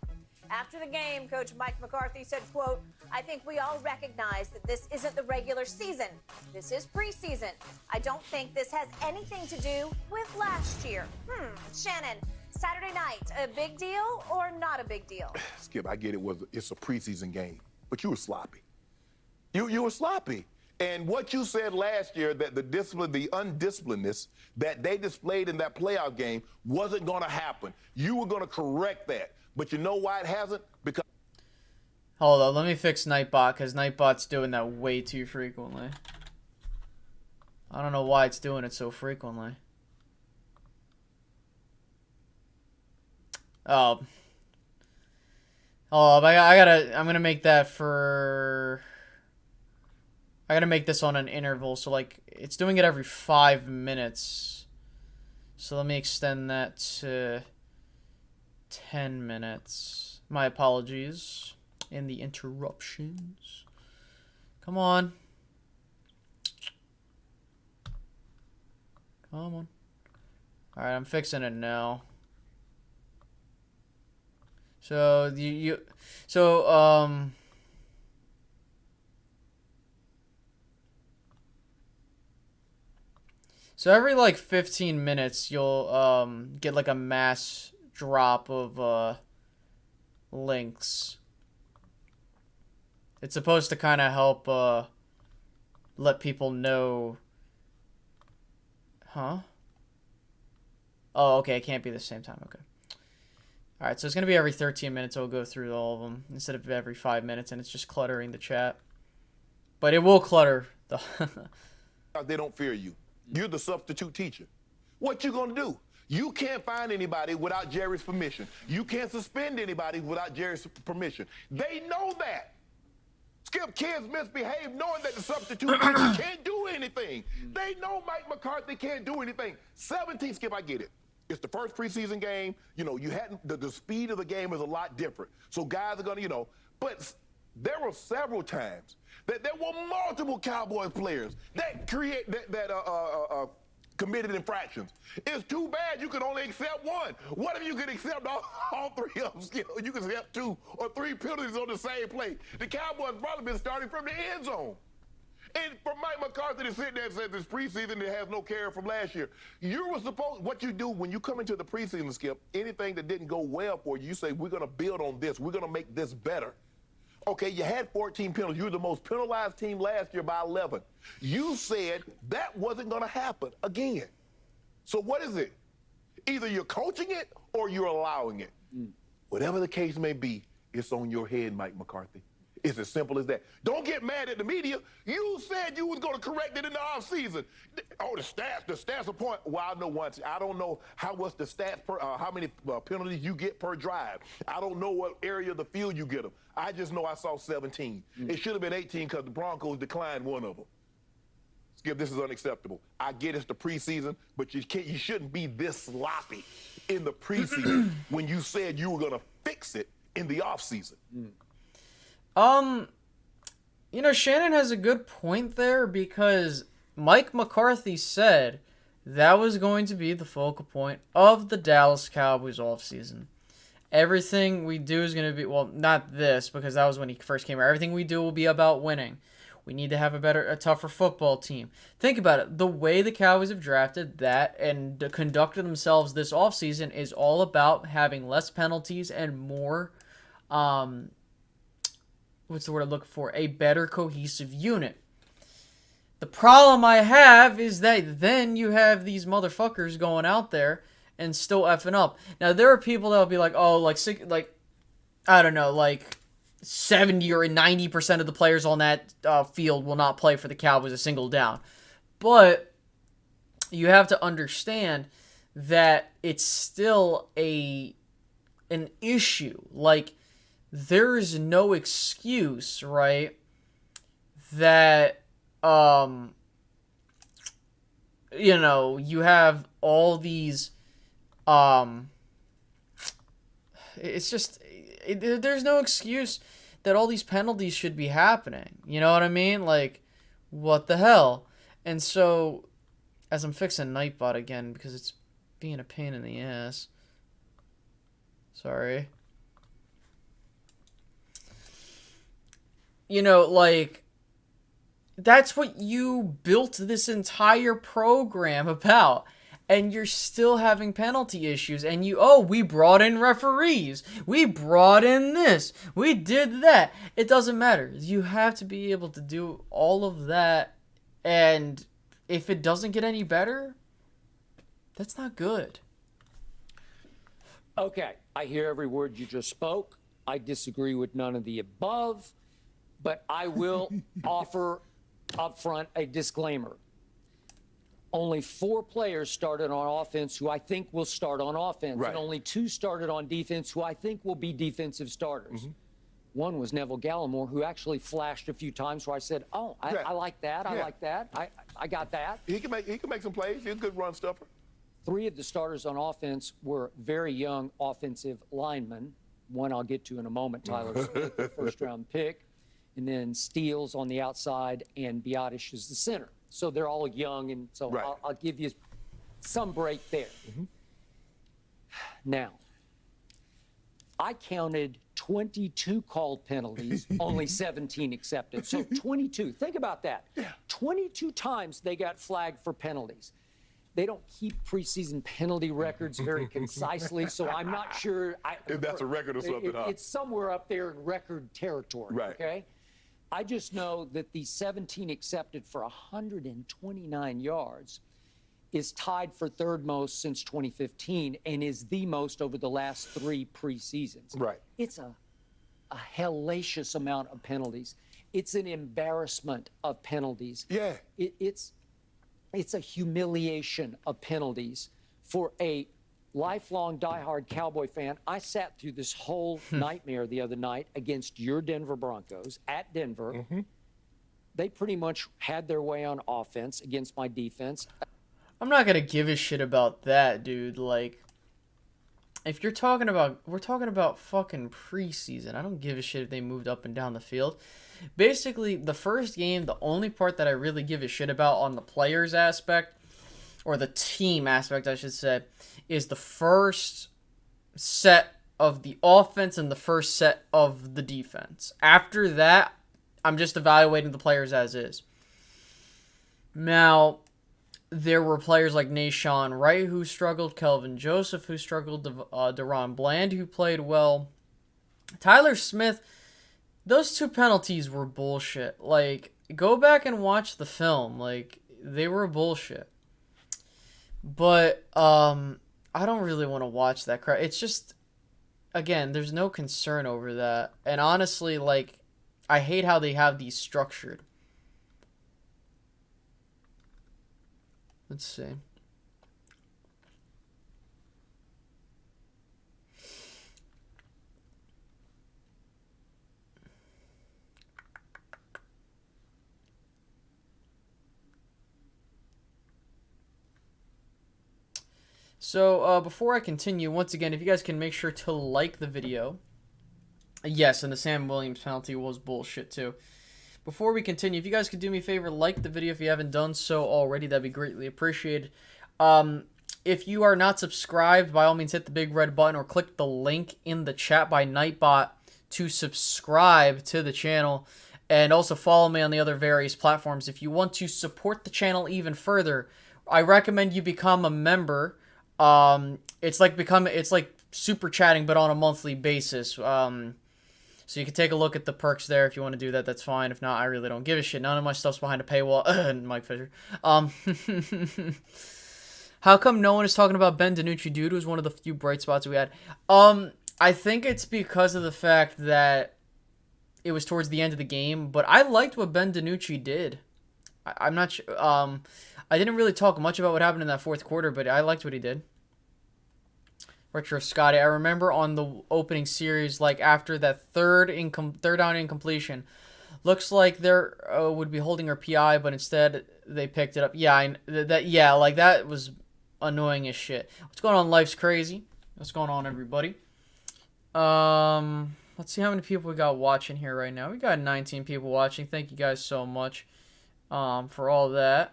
After the game, Coach Mike McCarthy said, quote, "I think we all recognize that this isn't the regular season. This is preseason. I don't think this has anything to do with last year." Shannon, Saturday night, a big deal or not a big deal? Skip, I get it's a preseason game, but you were sloppy. You were sloppy. And what you said last year, that the discipline, the undisciplinedness that they displayed in that playoff game wasn't going to happen. You were going to correct that. But you know why it hasn't? Because... Hold on, let me fix Nightbot, because Nightbot's doing that way too frequently. I don't know why it's doing it so frequently. Oh. Oh, I'm gonna make that for... I gotta make this on an interval, so like, it's doing it every 5 minutes. So let me extend that to 10 minutes. My apologies. And the interruptions. Come on. Come on. All right, I'm fixing it now. So so every like 15 minutes you'll get like a mass drop of links. It's supposed to kind of help let people know. Huh? Oh, okay, it can't be the same time. Okay. All right, so it's going to be every 13 minutes. We'll go through all of them instead of every 5 minutes, and it's just cluttering the chat. But it will clutter the. They don't fear you. You're the substitute teacher. What you gonna do? You can't find anybody without Jerry's permission. You can't suspend anybody without Jerry's permission. They know that. Skip, kids misbehave knowing that the substitute teacher can't do anything. They know Mike McCarthy can't do anything. 17, Skip, I get it. It's the first preseason game. You know, you hadn't, the speed of the game is a lot different. So guys are gonna, you know, but there were several times that there were multiple Cowboys players that committed infractions. It's too bad you could only accept one. What if you could accept all three of them? You know, you could accept 2 or 3 penalties on the same play. The Cowboys probably been starting from the end zone. And for Mike McCarthy to sit there and say this preseason that has no care from last year, you were supposed, what you do when you come into the preseason, Skip, anything that didn't go well for you, you say, we're going to build on this. We're going to make this better. Okay, you had 14 penalties. You were the most penalized team last year by 11. You said that wasn't going to happen again. So what is it? Either you're coaching it or you're allowing it. Whatever the case may be, it's on your head, Mike McCarthy. It's as simple as that. Don't get mad at the media. You said you was going to correct it in the offseason. Oh, the stats are point. Well, I know once. I don't know what's the stats per, how many penalties you get per drive. I don't know what area of the field you get them. I just know I saw 17. It should have been 18 because the Broncos declined one of them. Skip, this is unacceptable. I get it's the preseason, but you shouldn't be this sloppy in the preseason when you said you were going to fix it in the offseason. You know, Shannon has a good point there because Mike McCarthy said that was going to be the focal point of the Dallas Cowboys offseason. Everything we do is going to be, well, not this because that was when he first came here. Everything we do will be about winning. We need to have a tougher football team. Think about it. The way the Cowboys have drafted that and conducted themselves this offseason is all about having less penalties and more, what's the word I'm looking for? A better cohesive unit. The problem I have is that then you have these motherfuckers going out there and still effing up. Now, there are people that will be like, oh, like I don't know, like 70 or 90% of the players on that field will not play for the Cowboys a single down. But you have to understand that it's still an issue. Like, there is no excuse, right, that, you know, you have all these, it's just, there's no excuse that all these penalties should be happening. You know what I mean? Like, what the hell? And so, as I'm fixing Nightbot again, because it's being a pain in the ass. Sorry. You know, like, that's what you built this entire program about. And you're still having penalty issues. And we brought in referees. We brought in this. We did that. It doesn't matter. You have to be able to do all of that. And if it doesn't get any better, that's not good. Okay, I hear every word you just spoke. I disagree with none of the above. But I will offer up front a disclaimer. Only 4 players started on offense who I think will start on offense. Right. And only 2 started on defense who I think will be defensive starters. Mm-hmm. One was Neville Gallimore, who actually flashed a few times where I said, oh, I like that. I like that. I got that. He can make some plays. He's a good run stuffer. 3 of the starters on offense were very young offensive linemen. One I'll get to in a moment, Tyler Smith, the first-round pick. And then Steele's on the outside, and Biotish is the center. So they're all young, and so right. I'll give you some break there. Now, I counted 22 called penalties, only 17 accepted. So 22. Think about that. 22 times they got flagged for penalties. They don't keep preseason penalty records very concisely, so I'm not sure. If that's a record or something, huh? It's somewhere up there in record territory, Right. okay? I just know that the 17 accepted for 129 yards is tied for third most since 2015 and is the most over the last 3 preseasons. Right. It's a hellacious amount of penalties. It's an embarrassment of penalties. Yeah. It's a humiliation of penalties for a lifelong diehard Cowboy fan. I sat through this whole nightmare the other night against your Denver Broncos at Denver. They pretty much had their way on offense against my defense. I'm not gonna give a shit about that, dude. Like, if we're talking about fucking preseason. I don't give a shit if they moved up and down the field. Basically, the first game, the only part that I really give a shit about on the players aspect, or the team aspect, I should say, is the first set of the offense and the first set of the defense. After that, I'm just evaluating the players as is. Now, there were players like Nashawn Wright who struggled, Kelvin Joseph who struggled, Deron Bland who played well. Tyler Smith, those 2 penalties were bullshit. Like, go back and watch the film. Like, they were bullshit. But I don't really want to watch that crap. It's just, again, there's no concern over that. And honestly, like, I hate how they have these structured. Let's see. So, before I continue, once again, if you guys can make sure to like the video. Yes, and the Sam Williams penalty was bullshit, too. Before we continue, if you guys could do me a favor, like the video if you haven't done so already, that'd be greatly appreciated. If you are not subscribed, by all means hit the big red button or click the link in the chat by Nightbot to subscribe to the channel. And also follow me on the other various platforms. If you want to support the channel even further, I recommend you become a member. It's like super chatting, but on a monthly basis. So you can take a look at the perks there if you want to do that. That's fine. If not, I really don't give a shit. None of my stuff's behind a paywall. Mike Fisher. How come no one is talking about Ben DiNucci? Dude was one of the few bright spots we had. I think it's because of the fact that it was towards the end of the game. But I liked what Ben DiNucci did. I'm not sure. I didn't really talk much about what happened in that fourth quarter, but I liked what he did. Retro Scotty, I remember on the opening series, like after that third down incompletion, looks like they would be holding her PI, but instead they picked it up. Yeah, like that was annoying as shit. What's going on? Life's crazy. What's going on, everybody? Let's see how many people we got watching here right now. We got 19 people watching. Thank you guys so much for all that.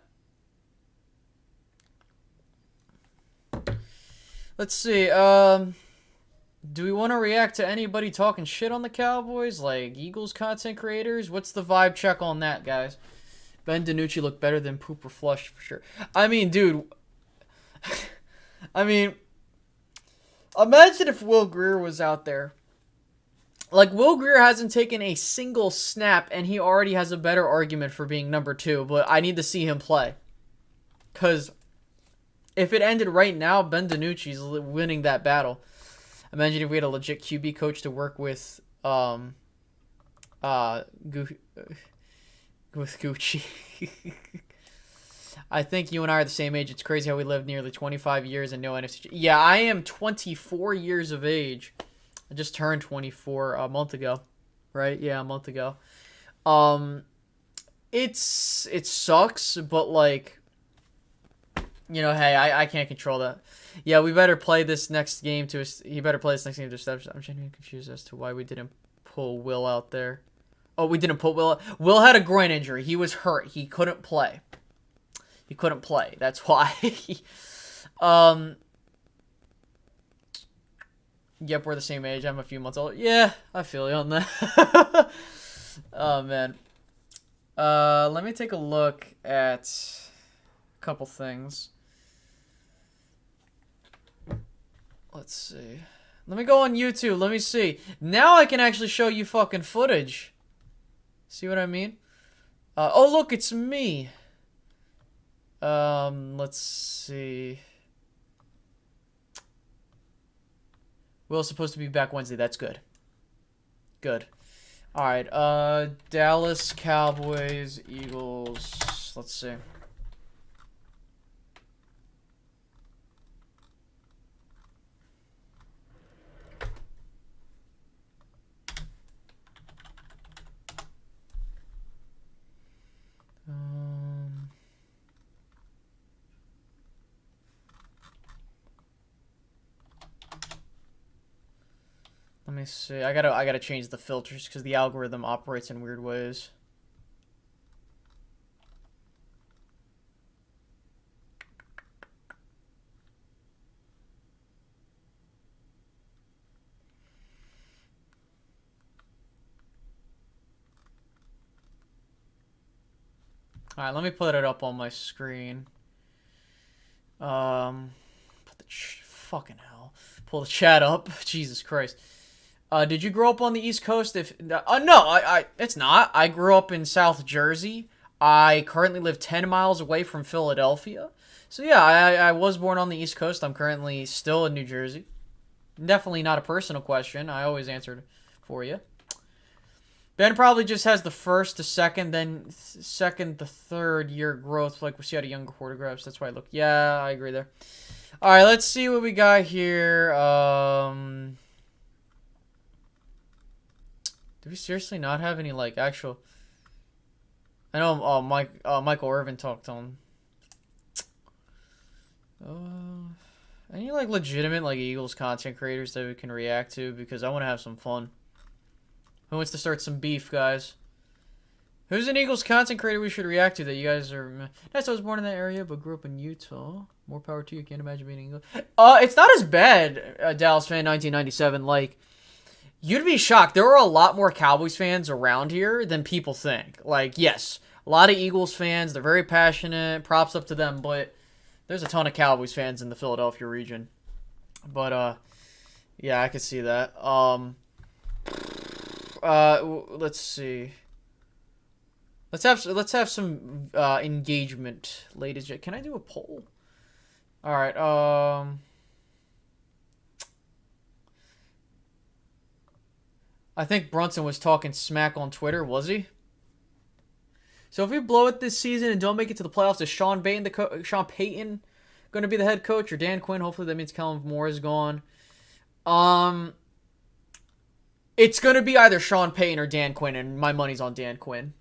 Let's see, do we want to react to anybody talking shit on the Cowboys, like Eagles content creators? What's the vibe check on that, guys? Ben DiNucci looked better than Pooper Flush, for sure. I mean, dude, imagine if Will Grier was out there. Like, Will Grier hasn't taken a single snap, and he already has a better argument for being number 2, but I need to see him play. Because if it ended right now, Ben DiNucci's winning that battle. Imagine if we had a legit QB coach to work with Gucci. I think you and I are the same age. It's crazy how we lived nearly 25 years and no NFC. Yeah, I am 24 years of age. I just turned 24 a month ago. Right? Yeah, a month ago. It sucks, but like, you know, hey, I can't control that. Yeah, we better play this next game to... He better play this next game to establish... I'm genuinely confused as to why we didn't pull Will out there. Oh, we didn't pull Will out. Will had a groin injury. He was hurt. He couldn't play. That's why. Yep, we're the same age. I'm a few months older. Yeah, I feel you on that. Oh, man. Let me take a look at a couple things. Let's see. Let me go on YouTube. Let me see. Now I can actually show you fucking footage. See what I mean? Oh, look, it's me. Let's see. Will's supposed to be back Wednesday. That's good. Good. Alright, Dallas Cowboys, Eagles. Let's see. Let me see. I gotta change the filters because the algorithm operates in weird ways. Alright, let me put it up on my screen. Put the fucking hell. Pull the chat up. Jesus Christ. Did you grow up on the East Coast? No, it's not. I grew up in South Jersey. I currently live 10 miles away from Philadelphia. So yeah, I was born on the East Coast. I'm currently still in New Jersey. Definitely not a personal question. I always answered for you. Ben probably just has the first to second, then second to third year growth, like we see out of younger quarterbacks. That's why I look. Yeah, I agree there. All right, let's see what we got here. Do we seriously not have any, like, actual... I know Michael Irvin talked on... any, like, legitimate, like, Eagles content creators that we can react to? Because I want to have some fun. Who wants to start some beef, guys? Who's an Eagles content creator we should react to that you guys are... Nice, I was born in that area, but grew up in Utah. More power to you. Can't imagine being English. It's not as bad, Dallas fan 1997. Like... You'd be shocked. There are a lot more Cowboys fans around here than people think. Like, yes, a lot of Eagles fans. They're very passionate. Props up to them. But there's a ton of Cowboys fans in the Philadelphia region. But, yeah, I could see that. Let's see. Let's have some engagement, ladies. Can I do a poll? All right. I think Brunson was talking smack on Twitter, was he? So if we blow it this season and don't make it to the playoffs, is Sean Payton going to be the head coach, or Dan Quinn? Hopefully that means Kellen Moore is gone. It's going to be either Sean Payton or Dan Quinn, and my money's on Dan Quinn.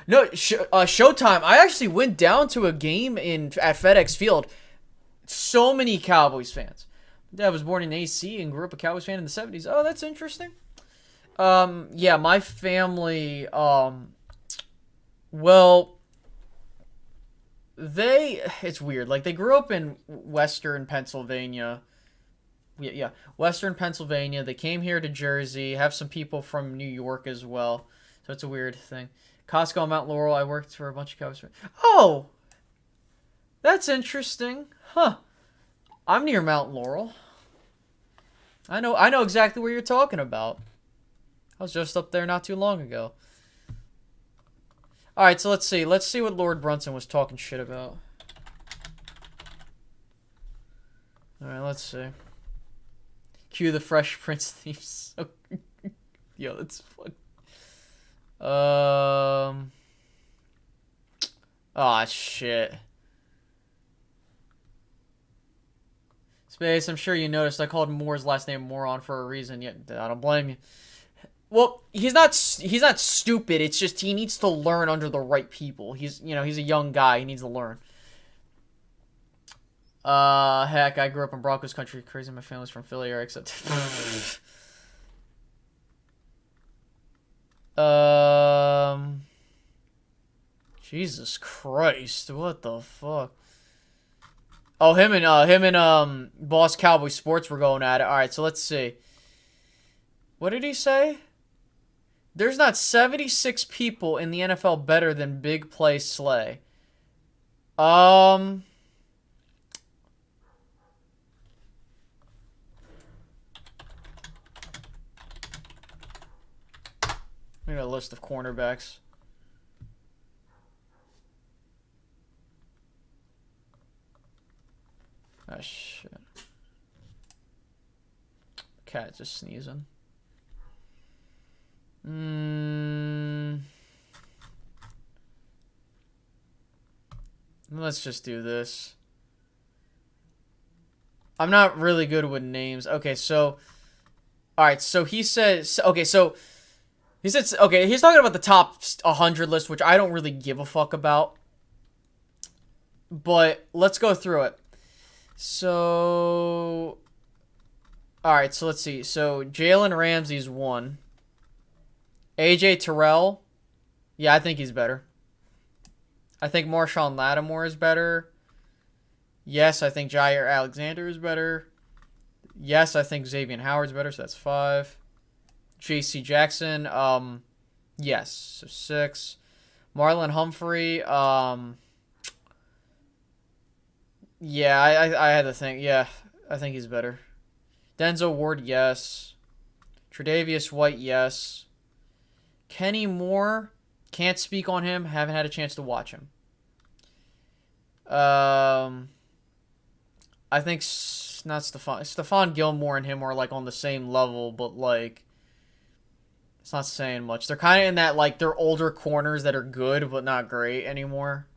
No, Showtime. I actually went down to a game at FedEx Field. So many Cowboys fans. Dad was born in AC and grew up a Cowboys fan in the 70s. Oh, that's interesting. Yeah, my family, well, it's weird. Like, they grew up in Western Pennsylvania. Yeah, Western Pennsylvania. They came here to Jersey, have some people from New York as well. So it's a weird thing. Costco, Mount Laurel. I worked for a bunch of Cowboys fans. Oh, that's interesting. Huh. I'm near Mount Laurel. I know exactly where you're talking about. I was just up there not too long ago. All right, so let's see. Let's see what Lord Brunson was talking shit about. All right, let's see. Cue the Fresh Prince theme. Yo, that's fun. Ah, shit. Space, I'm sure you noticed I called Moore's last name Moron for a reason. Yet I don't blame you. Well, he's not stupid. It's just he needs to learn under the right people. He's a young guy. He needs to learn. Heck, I grew up in Broncos country. Crazy, my family's from Philly, or except. Jesus Christ, what the fuck? Oh, him and Boss Cowboy Sports were going at it. All right, so let's see. What did he say? There's not 76 people in the NFL better than Big Play Slay. We got a list of cornerbacks. Ah, shit. Cat just sneezing. Let's just do this. I'm not really good with names. Okay, so... Alright, so he says... Okay, so... He said... Okay, he's talking about the top 100 list, which I don't really give a fuck about. But, let's go through it. So... Alright, so let's see. So, Jalen Ramsey's 1. AJ Terrell. Yeah, I think he's better. I think Marshawn Lattimore is better. Yes, I think Jair Alexander is better. Yes, I think Xavier Howard's better, so that's 5. J.C. Jackson, yes, so 6. Marlon Humphrey, yeah, I had to think, yeah, I think he's better. Denzel Ward, yes. Tre'Davious White, yes. Kenny Moore, can't speak on him, haven't had a chance to watch him. I think not Stephon Gilmore and him are like on the same level, but like it's not saying much. They're kind of in that like they're older corners that are good but not great anymore.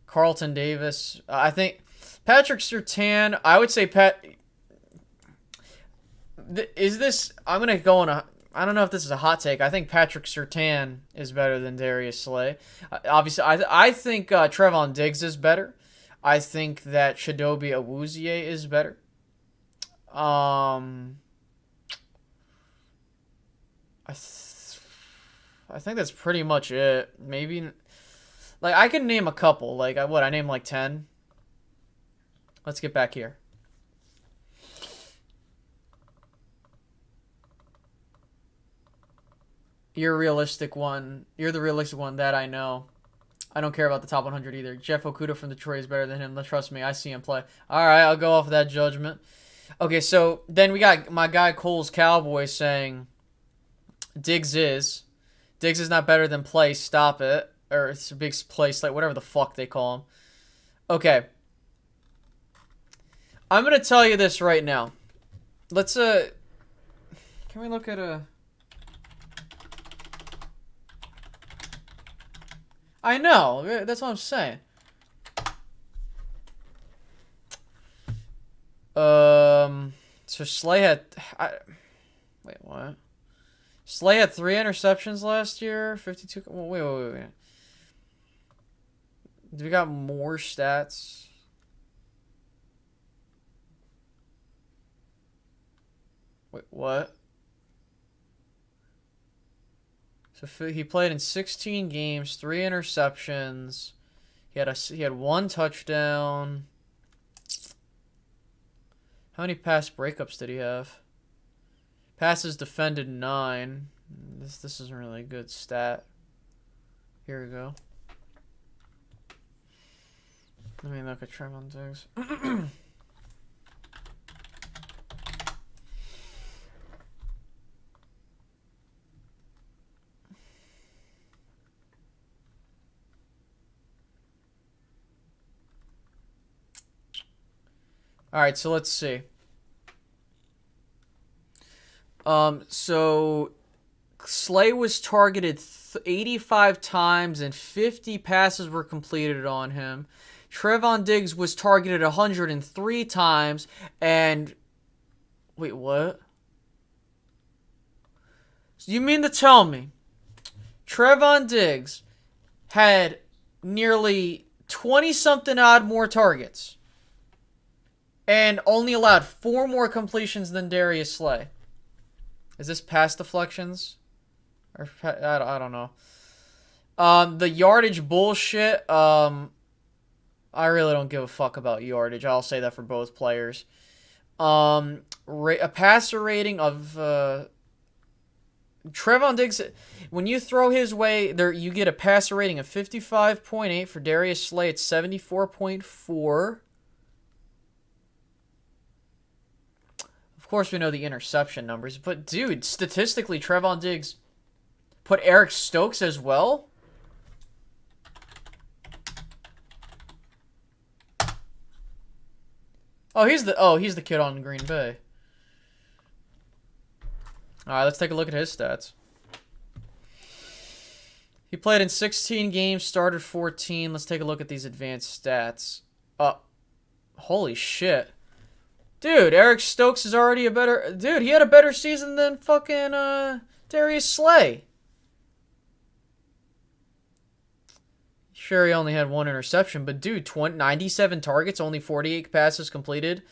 Carlton Davis, I think Patrick Surtain. I would say is this? I'm gonna go on a. I don't know if this is a hot take. I think Patrick Surtain is better than Darius Slay. Obviously, I think Trevon Diggs is better. I think that Chidobe Awuzie is better. I think that's pretty much it. Maybe, like, I can name a couple. Like, I named like 10. Let's get back here. You're a realistic one. You're the realistic one that I know. I don't care about the top 100 either. Jeff Okuda from Detroit is better than him. Trust me, I see him play. All right, I'll go off of that judgment. Okay, so then we got my guy Cole's Cowboys saying Diggs is not better than Play. Stop it. Or it's a big place, like whatever the fuck they call him. Okay. I'm going to tell you this right now. Let's, can we look at a... I know. That's what I'm saying. So Slay had... wait, what? Slay had 3 interceptions last year. 52... Wait. Do we got more stats? Wait, what? So he played in 16 games, 3 interceptions. He had 1 touchdown. How many pass breakups did he have? Passes defended 9. This isn't really a good stat. Here we go. Let me look at Trevon Diggs. All right, so let's see. So Slay was targeted 85 times and 50 passes were completed on him. Trevon Diggs was targeted 103 times and... Wait, what? So you mean to tell me Trevon Diggs had nearly 20-something odd more targets and only allowed 4 more completions than Darius Slay? Is this pass deflections? Or I don't know. The yardage bullshit. I really don't give a fuck about yardage. I'll say that for both players. A passer rating of Trevon Diggs. When you throw his way, there you get a passer rating of 55.8 for Darius Slay. It's 74.4. Of course, we know the interception numbers, but dude, statistically, Trevon Diggs put Eric Stokes as well. He's the kid on Green Bay. All right, let's take a look at his stats. He played in 16 games, started 14. Let's take a look at these advanced stats. Holy shit. Dude, Eric Stokes is already a better... Dude, he had a better season than fucking Darius Slay. Sure, he only had one interception, but dude, 97 targets, only 48 passes completed.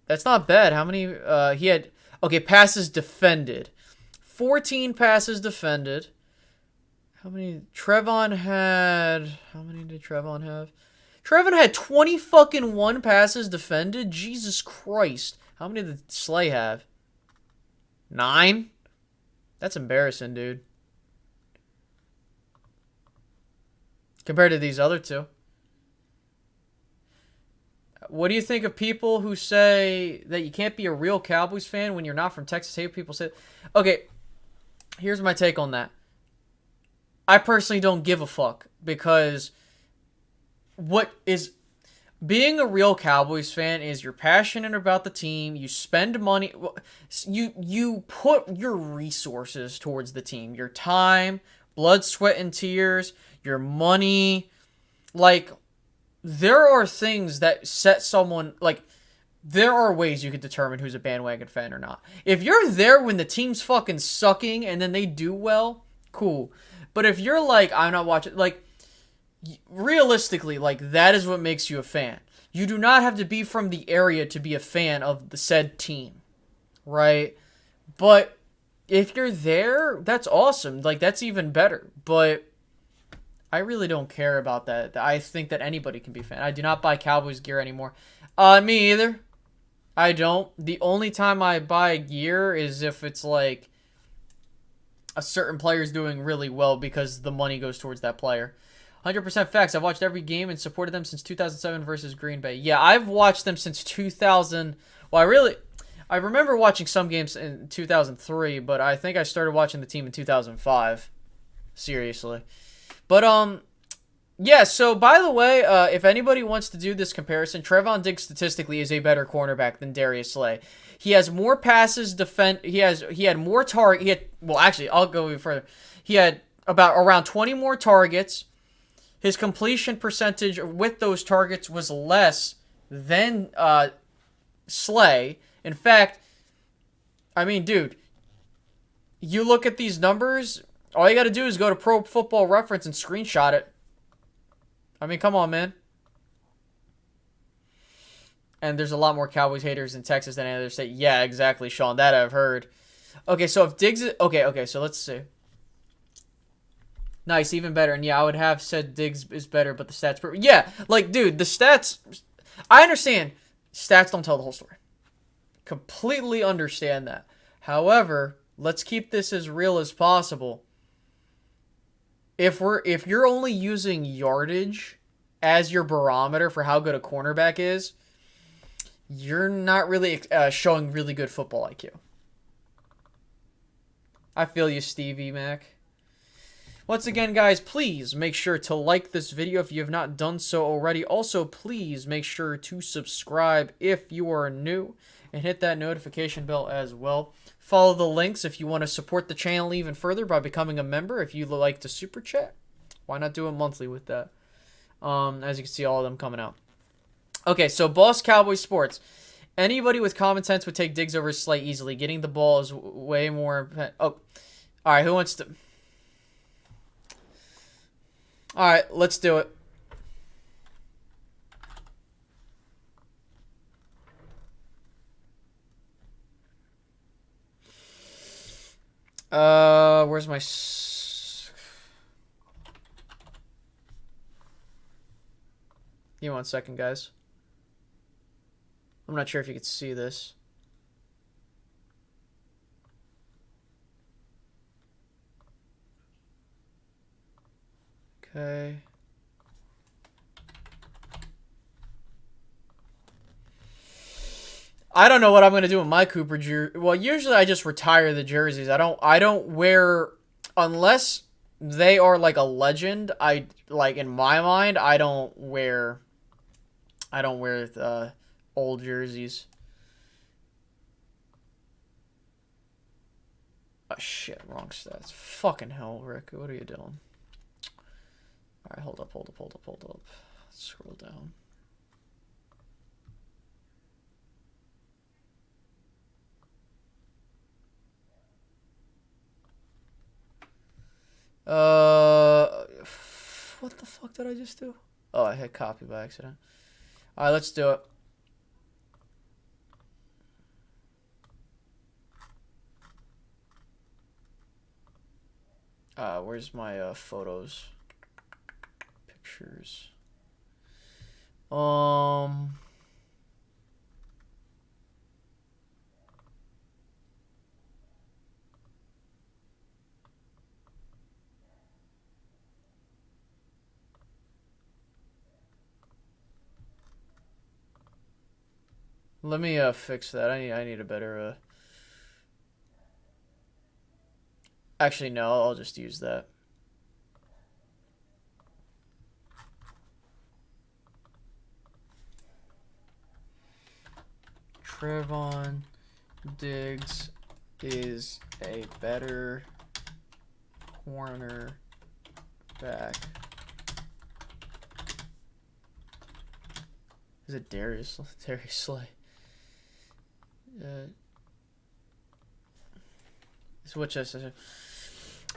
That's not bad. How many... he had... Okay, passes defended. 14 passes defended. How many... Trevon had... How many did Trevon have? Trevon had 20 fucking 1 passes defended? Jesus Christ. How many did Slay have? 9? That's embarrassing, dude. Compared to these other two. What do you think of people who say that you can't be a real Cowboys fan when you're not from Texas? Hey, people say... Okay, here's my take on that. I personally don't give a fuck because... What is being a real Cowboys fan is you're passionate about the team, you spend money, you put your resources towards the team, your time, blood, sweat, and tears, your money. Like, there are things that set someone, like, there are ways you can determine who's a bandwagon fan or not. If you're there when the team's fucking sucking and then they do well, cool. But if you're like, I'm not watching, like, realistically, like, that is what makes you a fan. You do not have to be from the area to be a fan of the said team, right? But if you're there, that's awesome. Like, that's even better. But I really don't care about that. I think that anybody can be a fan. I do not buy Cowboys gear anymore. Me either. I don't. The only time I buy gear is if it's like a certain player's doing really well because the money goes towards that player. 100% facts. I've watched every game and supported them since 2007 versus Green Bay. Yeah, I've watched them since 2000. Well, I remember watching some games in 2003, but I think I started watching the team in 2005. Seriously. But, yeah, so by the way, if anybody wants to do this comparison, Trevon Diggs statistically is a better cornerback than Darius Slay. He has more passes he had more well, actually, I'll go even further. He had around 20 more targets. His completion percentage with those targets was less than Slay. In fact, I mean, dude, you look at these numbers, all you got to do is go to Pro Football Reference and screenshot it. I mean, come on, man. And there's a lot more Cowboys haters in Texas than any other state. Yeah, exactly, Sean. That I've heard. Okay, so if Diggs... Okay, so let's see. Nice, even better. And yeah, I would have said Diggs is better, but the stats... Yeah, like, dude, the stats... I understand. Stats don't tell the whole story. Completely understand that. However, let's keep this as real as possible. If you're only using yardage as your barometer for how good a cornerback is, you're not really showing really good football IQ. I feel you, Stevie Mac. Once again, guys, please make sure to like this video if you have not done so already. Also, please make sure to subscribe if you are new and hit that notification bell as well. Follow the links if you want to support the channel even further by becoming a member. If you like to super chat, why not do it monthly with that? As you can see, all of them coming out. Okay, so Boss Cowboy Sports. Anybody with common sense would take Diggs over Slay easily. Getting the ball is way more... Oh, all right, who wants to... All right, let's do it. Where's my... Give me 1 second, guys. I'm not sure if you can see this. Okay. I don't know what I'm gonna do with my Cooper jersey. Well, usually I just retire the jerseys. I don't wear unless they are like a legend. I like in my mind. I don't wear old jerseys. Oh shit! Wrong stats. Fucking hell, Rick. What are you doing? All right, hold up. Let's scroll down. What the fuck did I just do? Oh, I hit copy by accident. All right, let's do it. Where's my photos? Pictures. Let me fix that. I need a better Actually, no, I'll just use that. Trevon Diggs is a better corner back. Is it Darius Slay? Switch this.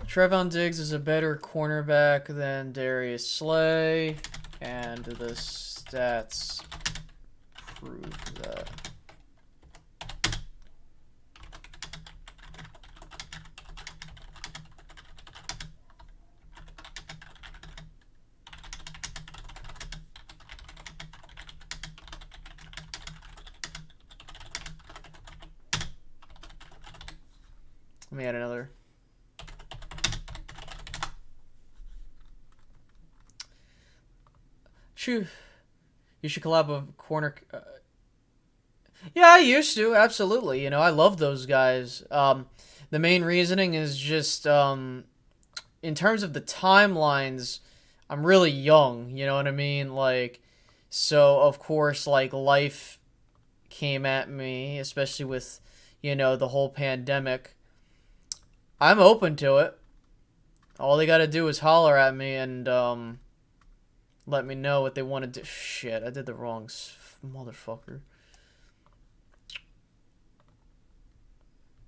Trevon Diggs is a better cornerback than Darius Slay, and the stats prove that. Let me add another. Shoo. You should collab with corner. Yeah, I used to. Absolutely. You know, I love those guys. The main reasoning is just in terms of the timelines, I'm really young. You know what I mean? Like, so of course, like life came at me, especially with, you know, the whole pandemic. I'm open to it. All they gotta do is holler at me and let me know what they want to do. Shit, I did the wrong motherfucker.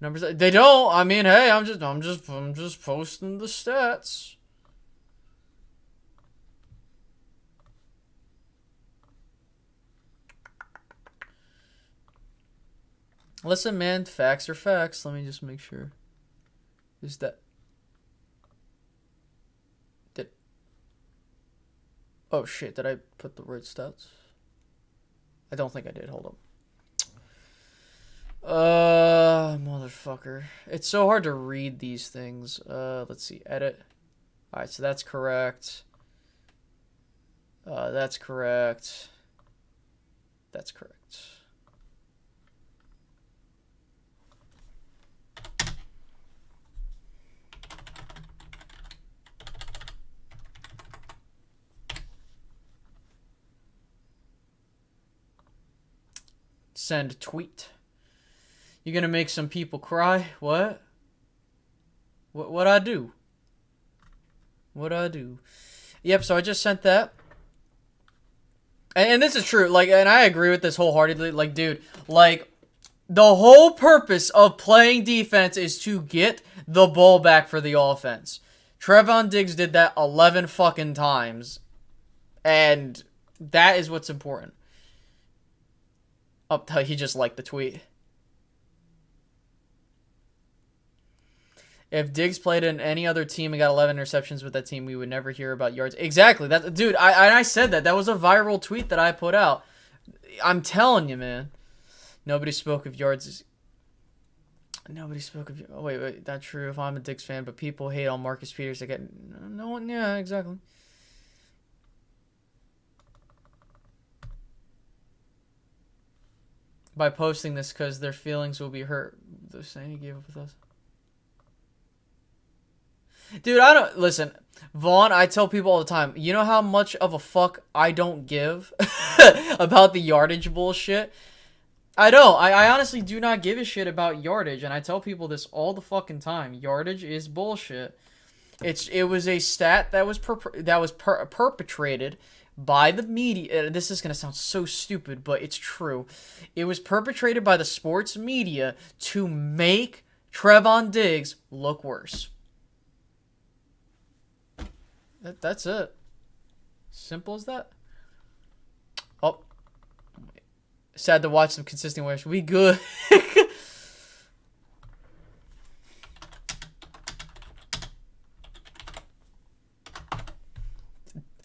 Numbers, they don't. I mean, hey, I'm just posting the stats. Listen, man, facts are facts. Let me just make sure. Is that... Oh shit, did I put the right stats? I don't think I did. Hold up. Motherfucker. It's so hard to read these things. Let's see. Edit. Alright, so that's correct. That's correct. That's correct. Send tweet. You're gonna make some people cry? What? What I do? What I do? Yep, so I just sent that. And this is true, like, and I agree with this wholeheartedly. Like, dude, like, the whole purpose of playing defense is to get the ball back for the offense. Trevon Diggs did that 11 fucking times. And that is what's important. Oh, he just liked the tweet. If Diggs played in any other team and got 11 interceptions with that team, we would never hear about yards. Exactly. That, dude, I said that. That was a viral tweet that I put out. I'm telling you, man. Nobody spoke of yards. Nobody spoke of... Oh, wait. That's true if I'm a Diggs fan, but people hate on Marcus Peters. They get... No one... Yeah, exactly. By posting this because their feelings will be hurt. They're saying he gave up with us. Dude, I don't... Listen, Vaughn, I tell people all the time, you know how much of a fuck I don't give about the yardage bullshit? I don't. I honestly do not give a shit about yardage, and I tell people this all the fucking time. Yardage is bullshit. It was a stat that was perpetrated by the media. This is going to sound so stupid, but it's true. It was perpetrated by the sports media to make Trevon Diggs look worse. That's it. Simple as that. Oh. Sad to watch some consistent winners. We good.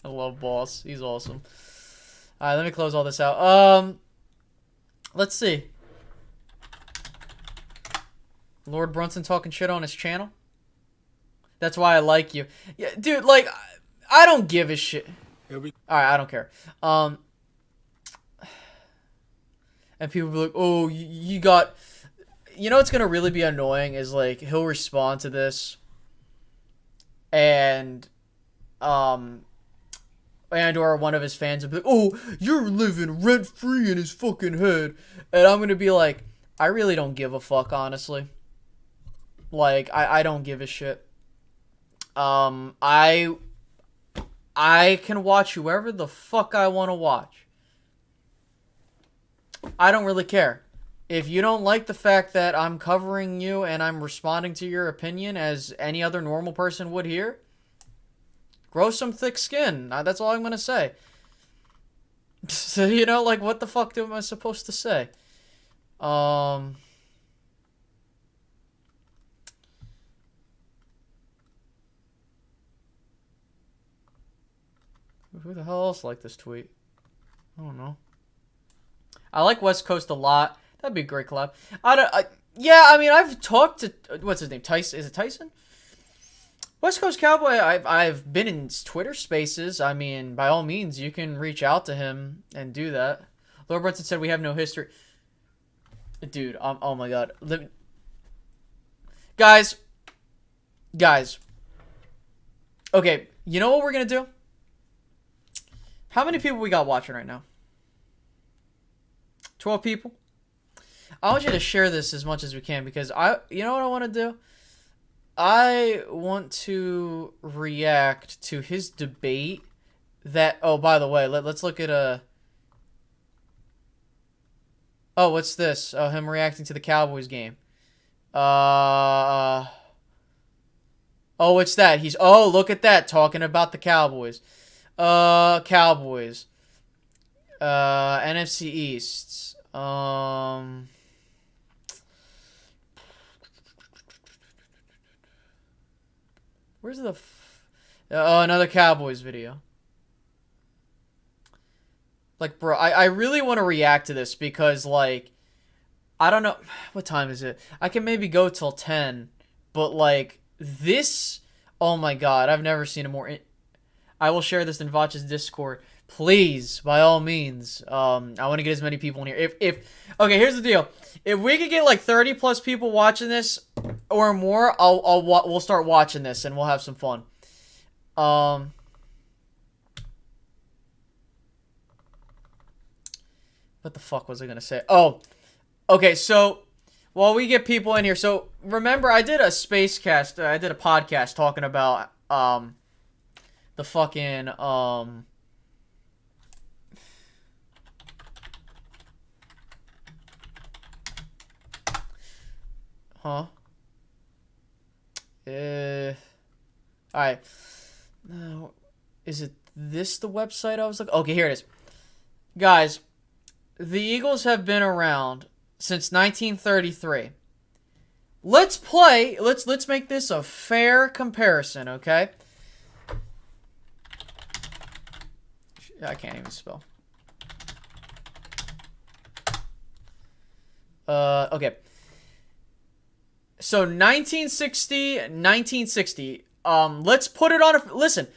I love Boss. He's awesome. All right, let me close all this out. Let's see. Lord Brunson talking shit on his channel. That's why I like you. Yeah, dude, like, I don't give a shit. Alright, I don't care. And people be like, oh, you got... You know what's going to really be annoying is, like, he'll respond to this. And or one of his fans will be like, oh, you're living rent-free in his fucking head. And I'm going to be like, I really don't give a fuck, honestly. Like, I don't give a shit. I can watch whoever the fuck I want to watch. I don't really care. If you don't like the fact that I'm covering you and I'm responding to your opinion as any other normal person would here, grow some thick skin. That's all I'm going to say. So, you know, like, what the fuck am I supposed to say? Who the hell else liked this tweet? I don't know. I like West Coast a lot. That'd be a great collab. Yeah, I mean, I've talked to... What's his name? Tyson? Is it Tyson? West Coast Cowboy, I've been in Twitter spaces. I mean, by all means, you can reach out to him and do that. Lord Brunson said we have no history. Dude, oh my god. Guys. Okay, you know what we're going to do? How many people we got watching right now? 12 people? I want you to share this as much as we can because you know what I want to do? I want to react to his debate that, oh, by the way, let's look at oh, what's this? Oh, him reacting to the Cowboys game. Oh, what's that? Oh, look at that, talking about the Cowboys. Cowboys. NFC East. Where's the... oh, another Cowboys video. Like, bro, I really want to react to this because, like, I don't know... What time is it? I can maybe go till 10. But, like, this... Oh, my God. I've never seen a more... I will share this in Vach's Discord. Please, by all means. I want to get as many people in here. Okay, here's the deal. If we could get like 30 plus people watching this or more, we'll start watching this and we'll have some fun. What the fuck was I gonna say? Oh, okay. So while we get people in here, so remember I did a spacecast. I did a podcast talking about the fucking Huh? Alright. No. Is it this the website I was looking? Okay, here it is. Guys, the Eagles have been around since 1933. let's play. Let's make this a fair comparison, okay? I can't even spell. Okay. So 1960. Let's put it on a... Listen,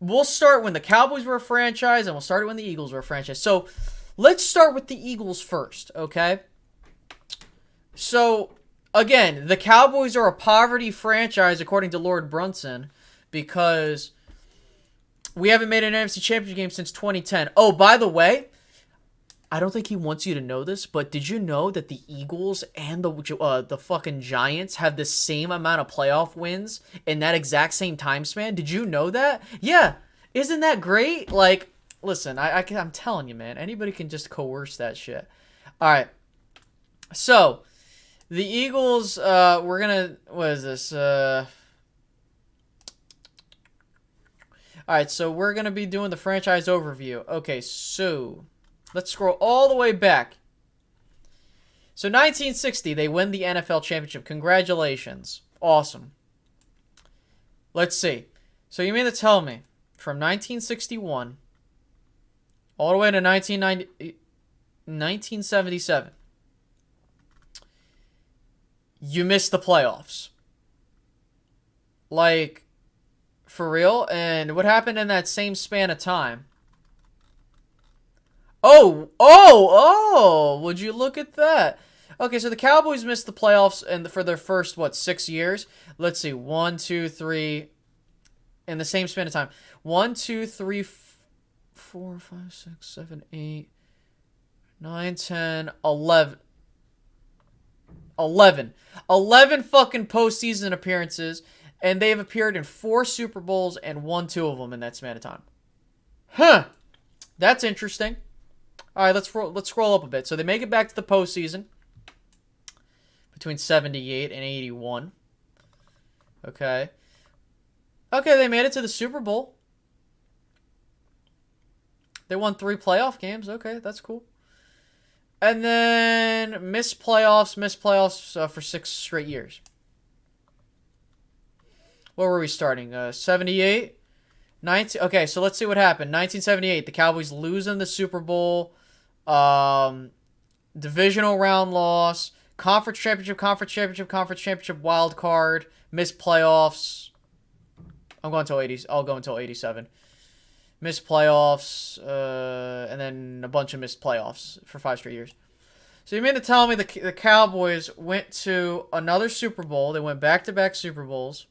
we'll start when the Cowboys were a franchise, and we'll start it when the Eagles were a franchise. So let's start with the Eagles first, okay? So, again, the Cowboys are a poverty franchise, according to Lord Brunson, because we haven't made an NFC Championship game since 2010. Oh, by the way, I don't think he wants you to know this, but did you know that the Eagles and the fucking Giants have the same amount of playoff wins in that exact same time span? Did you know that? Yeah. Isn't that great? Like, listen, I'm telling you, man. Anybody can just coerce that shit. All right. So, the Eagles, we're going to... What is this? All right, so we're going to be doing the franchise overview. Okay, so... Let's scroll all the way back. So 1960, they win the NFL championship. Congratulations. Awesome. Let's see. So you mean to tell me, from 1961 all the way to 1977, you missed the playoffs? Like, for real? And what happened in that same span of time? Oh, would you look at that? Okay, so the Cowboys missed the playoffs for their first, 6 years? Let's see, 1, 2, 3, in the same span of time. 1, 2, 3, 4, 5, 6, 7, 8, 9, 10, 11. 11 fucking postseason appearances, and they've appeared in 4 Super Bowls and won 2 of them in that span of time. Huh. That's interesting. All right, let's scroll up a bit. So they make it back to the postseason between 78 and 81. Okay. Okay, they made it to the Super Bowl. They won 3 playoff games. Okay, that's cool. And then missed playoffs for 6 straight years. Where were we starting? 78? 19, okay, so let's see what happened. 1978, the Cowboys lose in the Super Bowl. Divisional round loss. Conference championship, wild card. Missed playoffs. I'll go until 87. Missed playoffs. And then a bunch of missed playoffs for 5 straight years. So you mean to tell me the Cowboys went to another Super Bowl. They went back-to-back Super Bowls.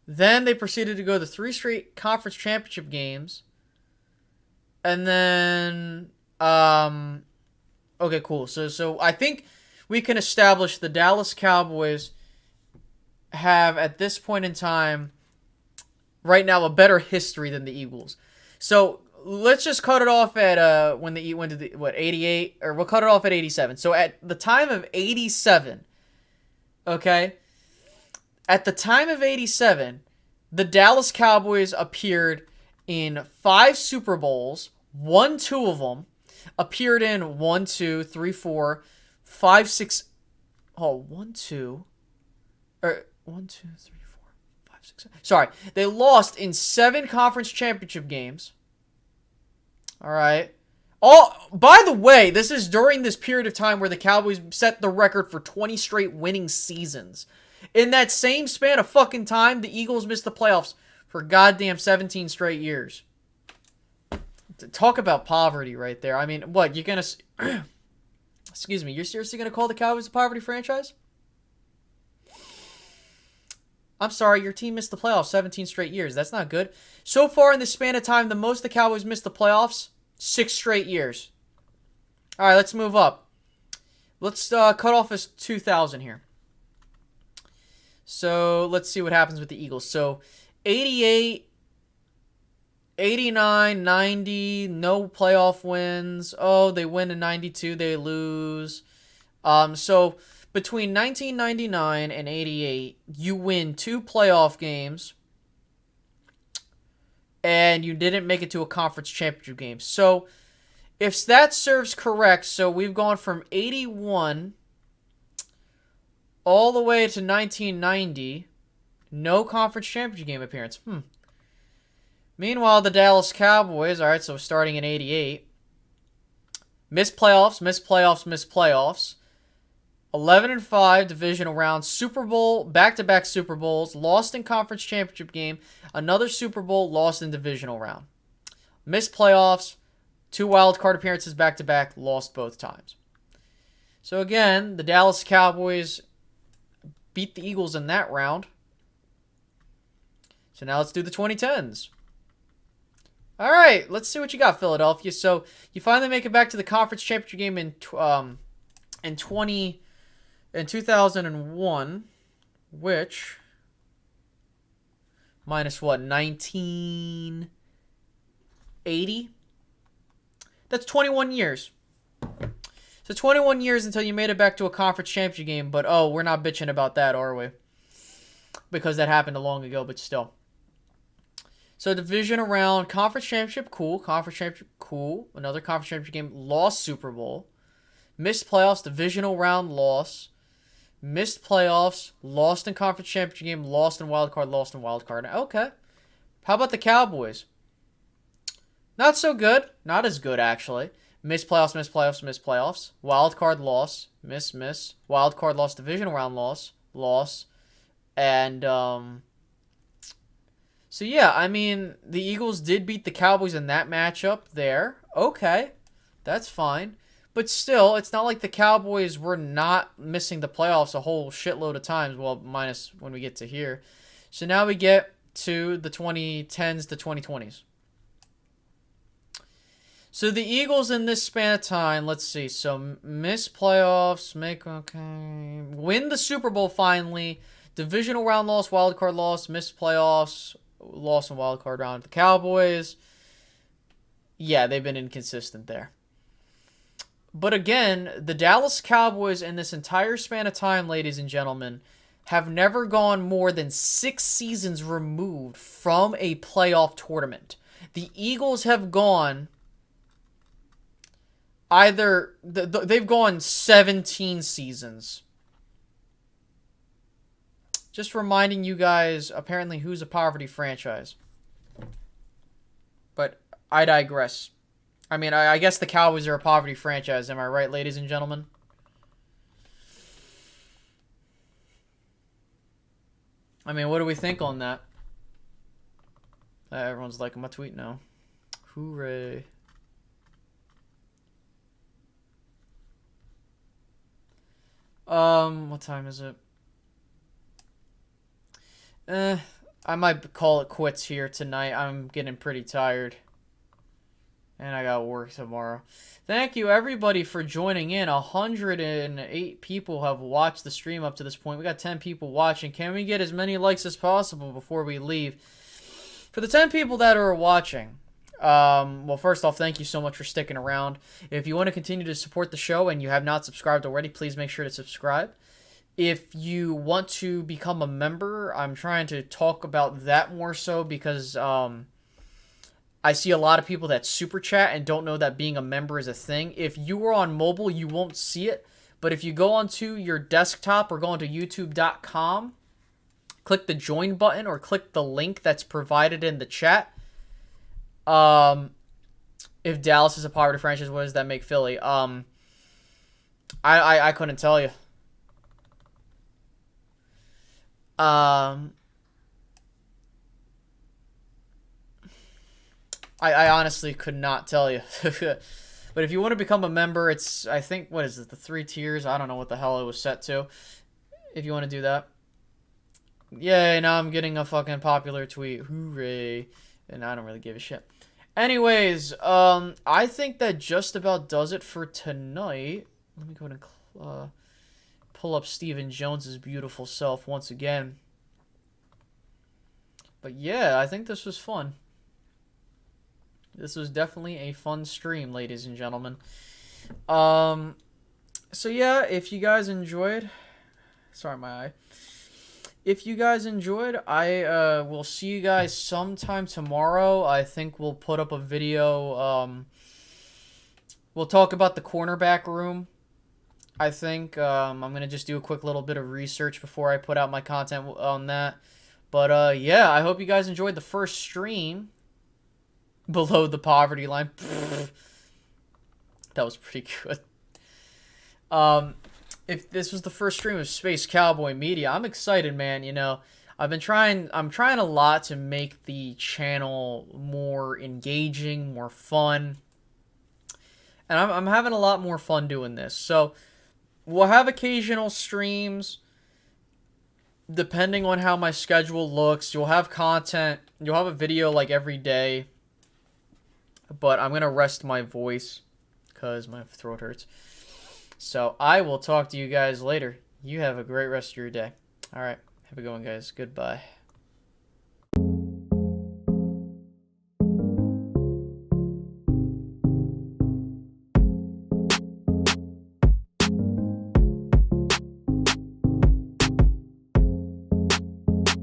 Then they proceeded to go to 3 straight conference championship games. And then, okay, cool. So I think we can establish the Dallas Cowboys have, at this point in time, right now, a better history than the Eagles. So let's just cut it off at, when the went to the, 88? Or we'll cut it off at 87. So at the time of 87, okay? At the time of 87, the Dallas Cowboys appeared in 5 Super Bowls, won 2 of them, appeared in 1, 2, 3, 4, 5, 6. Oh, 1, 2. Or 1, 2, 3, 4, 5, 6. 7. Sorry, they lost in 7 conference championship games. All right. By the way, this is during this period of time where the Cowboys set the record for 20 straight winning seasons. In that same span of fucking time, the Eagles missed the playoffs for goddamn 17 straight years. Talk about poverty right there. I mean, what, you're going to... Excuse me, you're seriously going to call the Cowboys a poverty franchise? I'm sorry, your team missed the playoffs 17 straight years. That's not good. So far in the span of time, the most the Cowboys missed the playoffs, 6 straight years. All right, let's move up. Let's cut off as 2000 here. So let's see what happens with the Eagles. So 88, 89, 90, no playoff wins. Oh, they win in 92, they lose. So between 1999 and 88, you win 2 playoff games, and you didn't make it to a conference championship game. So if that serves correct, so we've gone from 81 all the way to 1990, no conference championship game appearance. Meanwhile, the Dallas Cowboys, all right, so starting in 88, missed playoffs, missed playoffs, missed playoffs. 11-5 divisional round, Super Bowl, back-to-back Super Bowls, lost in conference championship game, another Super Bowl, lost in divisional round. Missed playoffs, 2 wild card appearances back-to-back, lost both times. So again, the Dallas Cowboys beat the Eagles in that round. So now let's do the 2010s. All right, let's see what you got, Philadelphia. So you finally make it back to the conference championship game in 2001, which minus what, 1980? That's 21 years. So 21 years until you made it back to a conference championship game, but oh, we're not bitching about that, are we? Because that happened long ago, but still. So division around, conference championship, cool. Conference championship, cool. Another conference championship game, lost Super Bowl. Missed playoffs, divisional round, loss. Missed playoffs, lost in conference championship game, lost in wild card, lost in wild card. Okay. How about the Cowboys? Not so good. Not as good, actually. Missed playoffs, missed playoffs, missed playoffs. Wild card loss, miss. Wild card loss, divisional round loss. And, so yeah, I mean, the Eagles did beat the Cowboys in that matchup there. Okay. That's fine. But still, it's not like the Cowboys were not missing the playoffs a whole shitload of times. Well, minus when we get to here. So now we get to the 2010s to 2020s. So the Eagles in this span of time, let's see. So miss playoffs, win the Super Bowl finally. Divisional round loss, wild card loss, missed playoffs, loss in wild card round. The Cowboys, yeah, they've been inconsistent there. But again, the Dallas Cowboys in this entire span of time, ladies and gentlemen, have never gone more than 6 seasons removed from a playoff tournament. The Eagles have gone they've gone 17 seasons. Just reminding you guys, apparently, who's a poverty franchise. But I digress. I mean, I guess the Cowboys are a poverty franchise. Am I right, ladies and gentlemen? I mean, what do we think on that? Everyone's liking my tweet now. Hooray. What time is it? I might call it quits here tonight. I'm getting pretty tired. And I got work tomorrow. Thank you, everybody, for joining in. 108 people have watched the stream up to this point. We got 10 people watching. Can we get as many likes as possible before we leave? For the 10 people that are watching, well, first off, thank you so much for sticking around. If you want to continue to support the show and you have not subscribed already, please make sure to subscribe. If you want to become a member, I'm trying to talk about that more so because I see a lot of people that super chat and don't know that being a member is a thing. If you are on mobile, you won't see it. But if you go onto your desktop or go onto youtube.com, click the join button or click the link that's provided in the chat. If Dallas is a poverty franchise, what does that make Philly? I couldn't tell you. I honestly could not tell you. But if you want to become a member, it's, I think, what is it, the 3 tiers? I don't know what the hell it was set to. If you want to do that. Yay, now I'm getting a fucking popular tweet. Hooray. And I don't really give a shit. Anyways, I think that just about does it for tonight. Let me go ahead and pull up Stephen Jones's beautiful self once again. But yeah, I think this was fun. This was definitely a fun stream, ladies and gentlemen. So yeah, if you guys enjoyed... Sorry, my eye. If you guys enjoyed, I will see you guys sometime tomorrow. I think we'll put up a video. We'll talk about the cornerback room. I think I'm going to just do a quick little bit of research before I put out my content on that. But yeah, I hope you guys enjoyed the first stream below the poverty line. That was pretty good. If this was the first stream of Space Cowboy Media, I'm excited, man. You know, I'm trying a lot to make the channel more engaging, more fun. And I'm having a lot more fun doing this. So we'll have occasional streams depending on how my schedule looks. You'll have content. You'll have a video like every day. But I'm going to rest my voice because my throat hurts. So I will talk to you guys later. You have a great rest of your day. All right. Have a good one, guys. Goodbye.